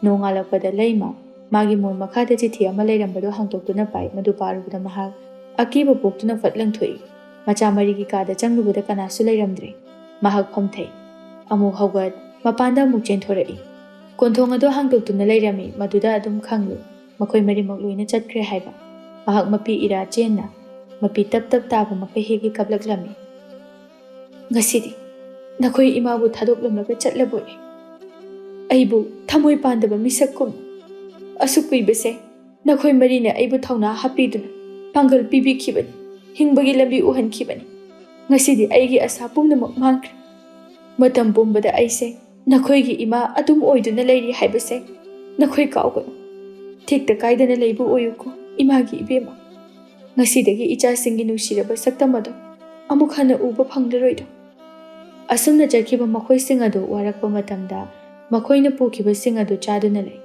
[SPEAKER 1] ꯅꯣꯡꯉꯥꯜꯂꯛꯄꯗ ꯂꯩꯃ ꯃꯥꯒꯤ ꯃꯣꯟ ꯃꯈꯥꯗ ꯆꯤꯊꯤ ꯑꯃ ꯂꯩꯔꯝꯕꯗꯨ ꯍꯥꯡꯇꯣꯛꯇꯨꯅ ꯄꯥꯏ ꯃꯗꯨ ꯄꯥꯔꯨꯕꯗ ꯃꯍꯥꯛ ꯑꯀꯤꯕ ꯄꯣꯛꯇꯨꯅ ꯐꯠ ꯂꯪꯊꯣꯛꯏ ꯃꯆꯥ ꯃꯔꯤꯒꯤ ꯀꯥꯗ ꯆꯪꯂꯨꯕꯗ ꯀꯅꯥꯁꯨ ꯂꯩꯔꯝꯗ꯭ꯔꯦ ꯃꯍꯥꯛ ꯐꯝꯊꯩ ꯑꯃꯨꯛ ꯍꯧꯒꯠ ꯃꯄꯥꯟꯗ ꯑꯃꯨꯛ ꯆꯦꯟꯊꯣꯔꯛꯏ ꯀꯣꯟꯊꯣꯡ ꯑꯗꯨ ꯍꯥꯡꯗꯣꯛꯇꯨꯅ ꯂꯩꯔꯝꯃꯤ ꯃꯗꯨꯗ ꯑꯗꯨꯝ ꯈꯪꯂꯨ ꯃꯈꯣꯏ ꯃꯔꯤꯃꯛ ꯂꯣꯏꯅ ꯆꯠꯈ꯭ꯔꯦ ꯍꯥꯏꯕ ꯃꯍꯥꯛ ꯃꯄꯤ ꯏꯔꯥ ꯆꯦꯟꯅ ꯃꯄꯤ ꯇꯞ ꯇꯞ ꯇꯥꯕ ꯃꯈꯩ ꯍꯦꯛ ꯍꯦꯛ ꯀꯞꯂꯛꯂꯝꯃꯤ ꯉꯁꯤꯗꯤ ꯅꯈꯣꯏ ꯏꯃꯥꯕꯨ ꯊꯥꯗꯣꯛꯂꯝꯂꯒ ꯆꯠꯂꯕꯣꯏ ꯑꯩꯕꯨ ꯊꯃꯣꯏ ꯄꯥꯟꯗꯕ ꯃꯤꯁꯛꯀꯨꯝ ꯑꯁꯨꯛ ꯀꯨꯏꯕꯁꯦ ꯅꯈꯣꯏ ꯃꯔꯤꯅ ꯑꯩꯕꯨ ꯊꯧꯅꯥ ꯍꯥꯞꯄꯤꯗꯨꯅ ꯄꯥꯡꯒꯜ ꯄꯤꯕꯤꯈꯤꯕꯅꯤ ꯍꯤꯡꯕꯒꯤ ꯂꯝꯕꯤ ꯎꯍꯟꯈꯤꯕꯅꯤ ꯉꯁꯤꯗꯤ ꯑꯩꯒꯤ ꯑꯁꯥ ꯄꯨꯝꯅꯃꯛ ꯃꯥꯡꯈ꯭ꯔꯦ ꯃꯇꯝ ꯄꯨꯝꯕꯗ ꯑꯩꯁꯦ ꯅꯈꯣꯏꯒꯤ ꯏꯃꯥ ꯑꯗꯨꯝ ꯑꯣꯏꯗꯨꯅ ꯂꯩꯔꯤ ꯍꯥꯏꯕꯁꯦ ꯅꯈꯣꯏ ꯀꯥꯎꯒꯅꯨ ꯊꯦꯛꯇ ꯀꯥꯏꯗꯅ ꯂꯩꯕ ꯑꯣꯏꯌꯨꯀꯣ ꯏꯃꯥꯒꯤ ꯏꯕꯦꯝꯃ ꯉꯁꯤꯗꯒꯤ ꯏꯆꯥꯁꯤꯡꯒꯤ ꯅꯨꯡꯁꯤꯔꯕ ꯁꯛꯇꯝ ꯑꯗꯨ ꯑꯃꯨꯛ ꯍꯟꯅ ꯎꯕ ꯐꯪꯂꯔꯣꯏꯗꯣ ꯑꯁꯨꯝꯅ ꯆꯠꯈꯤꯕ ꯃꯈꯣꯏꯁꯤꯡ ꯑꯗꯨ ꯋꯥꯔꯛꯄ ꯃꯇꯝꯗ ꯃꯈꯣꯏꯅ ꯄꯨꯈꯤꯕꯁꯤꯡ ꯑꯗꯨ ꯆꯥꯗꯨꯅ ꯂꯩ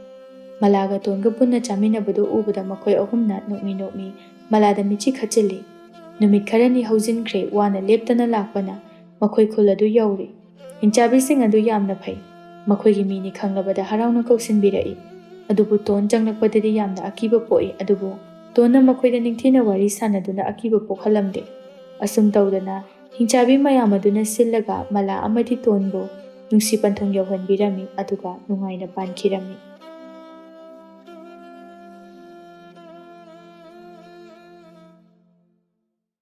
[SPEAKER 1] ꯃꯂꯥꯒ ꯇꯣꯟꯒ ꯄꯨꯟꯅ ꯆꯥꯃꯤꯟꯅꯕꯗꯨ ꯎꯕꯗ ꯃꯈꯣꯏ ꯑꯍꯨꯝꯅ ꯅꯣꯛꯃꯤ ꯅꯣꯛꯃꯤ ꯃꯂꯥꯗ ꯃꯤꯠꯆꯤ ꯈꯠꯆꯤꯜꯂꯤ ꯅꯨꯃꯤꯠ ꯈꯔꯅꯤ ꯍꯧꯖꯤꯟꯈ꯭ꯔꯦ ꯋꯥꯅ ꯂꯦꯞꯇꯅ ꯂꯥꯛꯄꯅ ꯃꯈꯣꯏ ꯈꯨꯜ ꯑꯗꯨ ꯌꯧꯔꯤ ꯍꯤꯡꯆꯥꯕꯤꯁꯤꯡ ꯑꯗꯨ ꯌꯥꯝꯅ ꯐꯩ ꯃꯈꯣꯏꯒꯤ ꯃꯤꯅꯤ ꯈꯪꯂꯕꯗ ꯍꯔꯥꯎꯅ ꯀꯧꯁꯤꯟꯕꯤꯔꯛꯏ ꯑꯗꯨꯕꯨ ꯇꯣꯟ ꯆꯪꯂꯛꯄꯗꯗꯤ ꯌꯥꯝꯅ ꯑꯀꯤꯕ ꯄꯣꯛꯏ ꯑꯗꯨꯕꯨ ꯇꯣꯟꯅ ꯃꯈꯣꯏꯗ ꯅꯤꯡꯊꯤꯅ ꯋꯥꯔꯤ ꯁꯥꯟꯅꯗꯨꯅ ꯑꯀꯤꯕ ꯄꯣꯛꯍꯜꯂꯝꯗꯦ ꯑꯁꯨꯝ ꯇꯧꯗꯅ ꯍꯤꯡꯆꯥꯕꯤ ꯃꯌꯥꯝ ꯑꯗꯨꯅ ꯁꯤꯜꯂꯒ ꯃꯂꯥ ꯑꯃꯗꯤ ꯇꯣꯟꯕꯨ ꯅꯨꯡꯁꯤ ꯄꯟꯊꯨꯡ ꯌꯧꯍꯟꯕꯤꯔꯝꯃꯤ ꯑꯗꯨꯒ ꯅꯨꯡꯉꯥꯏꯅ ꯄꯥꯟꯈꯤꯔꯝꯃꯤ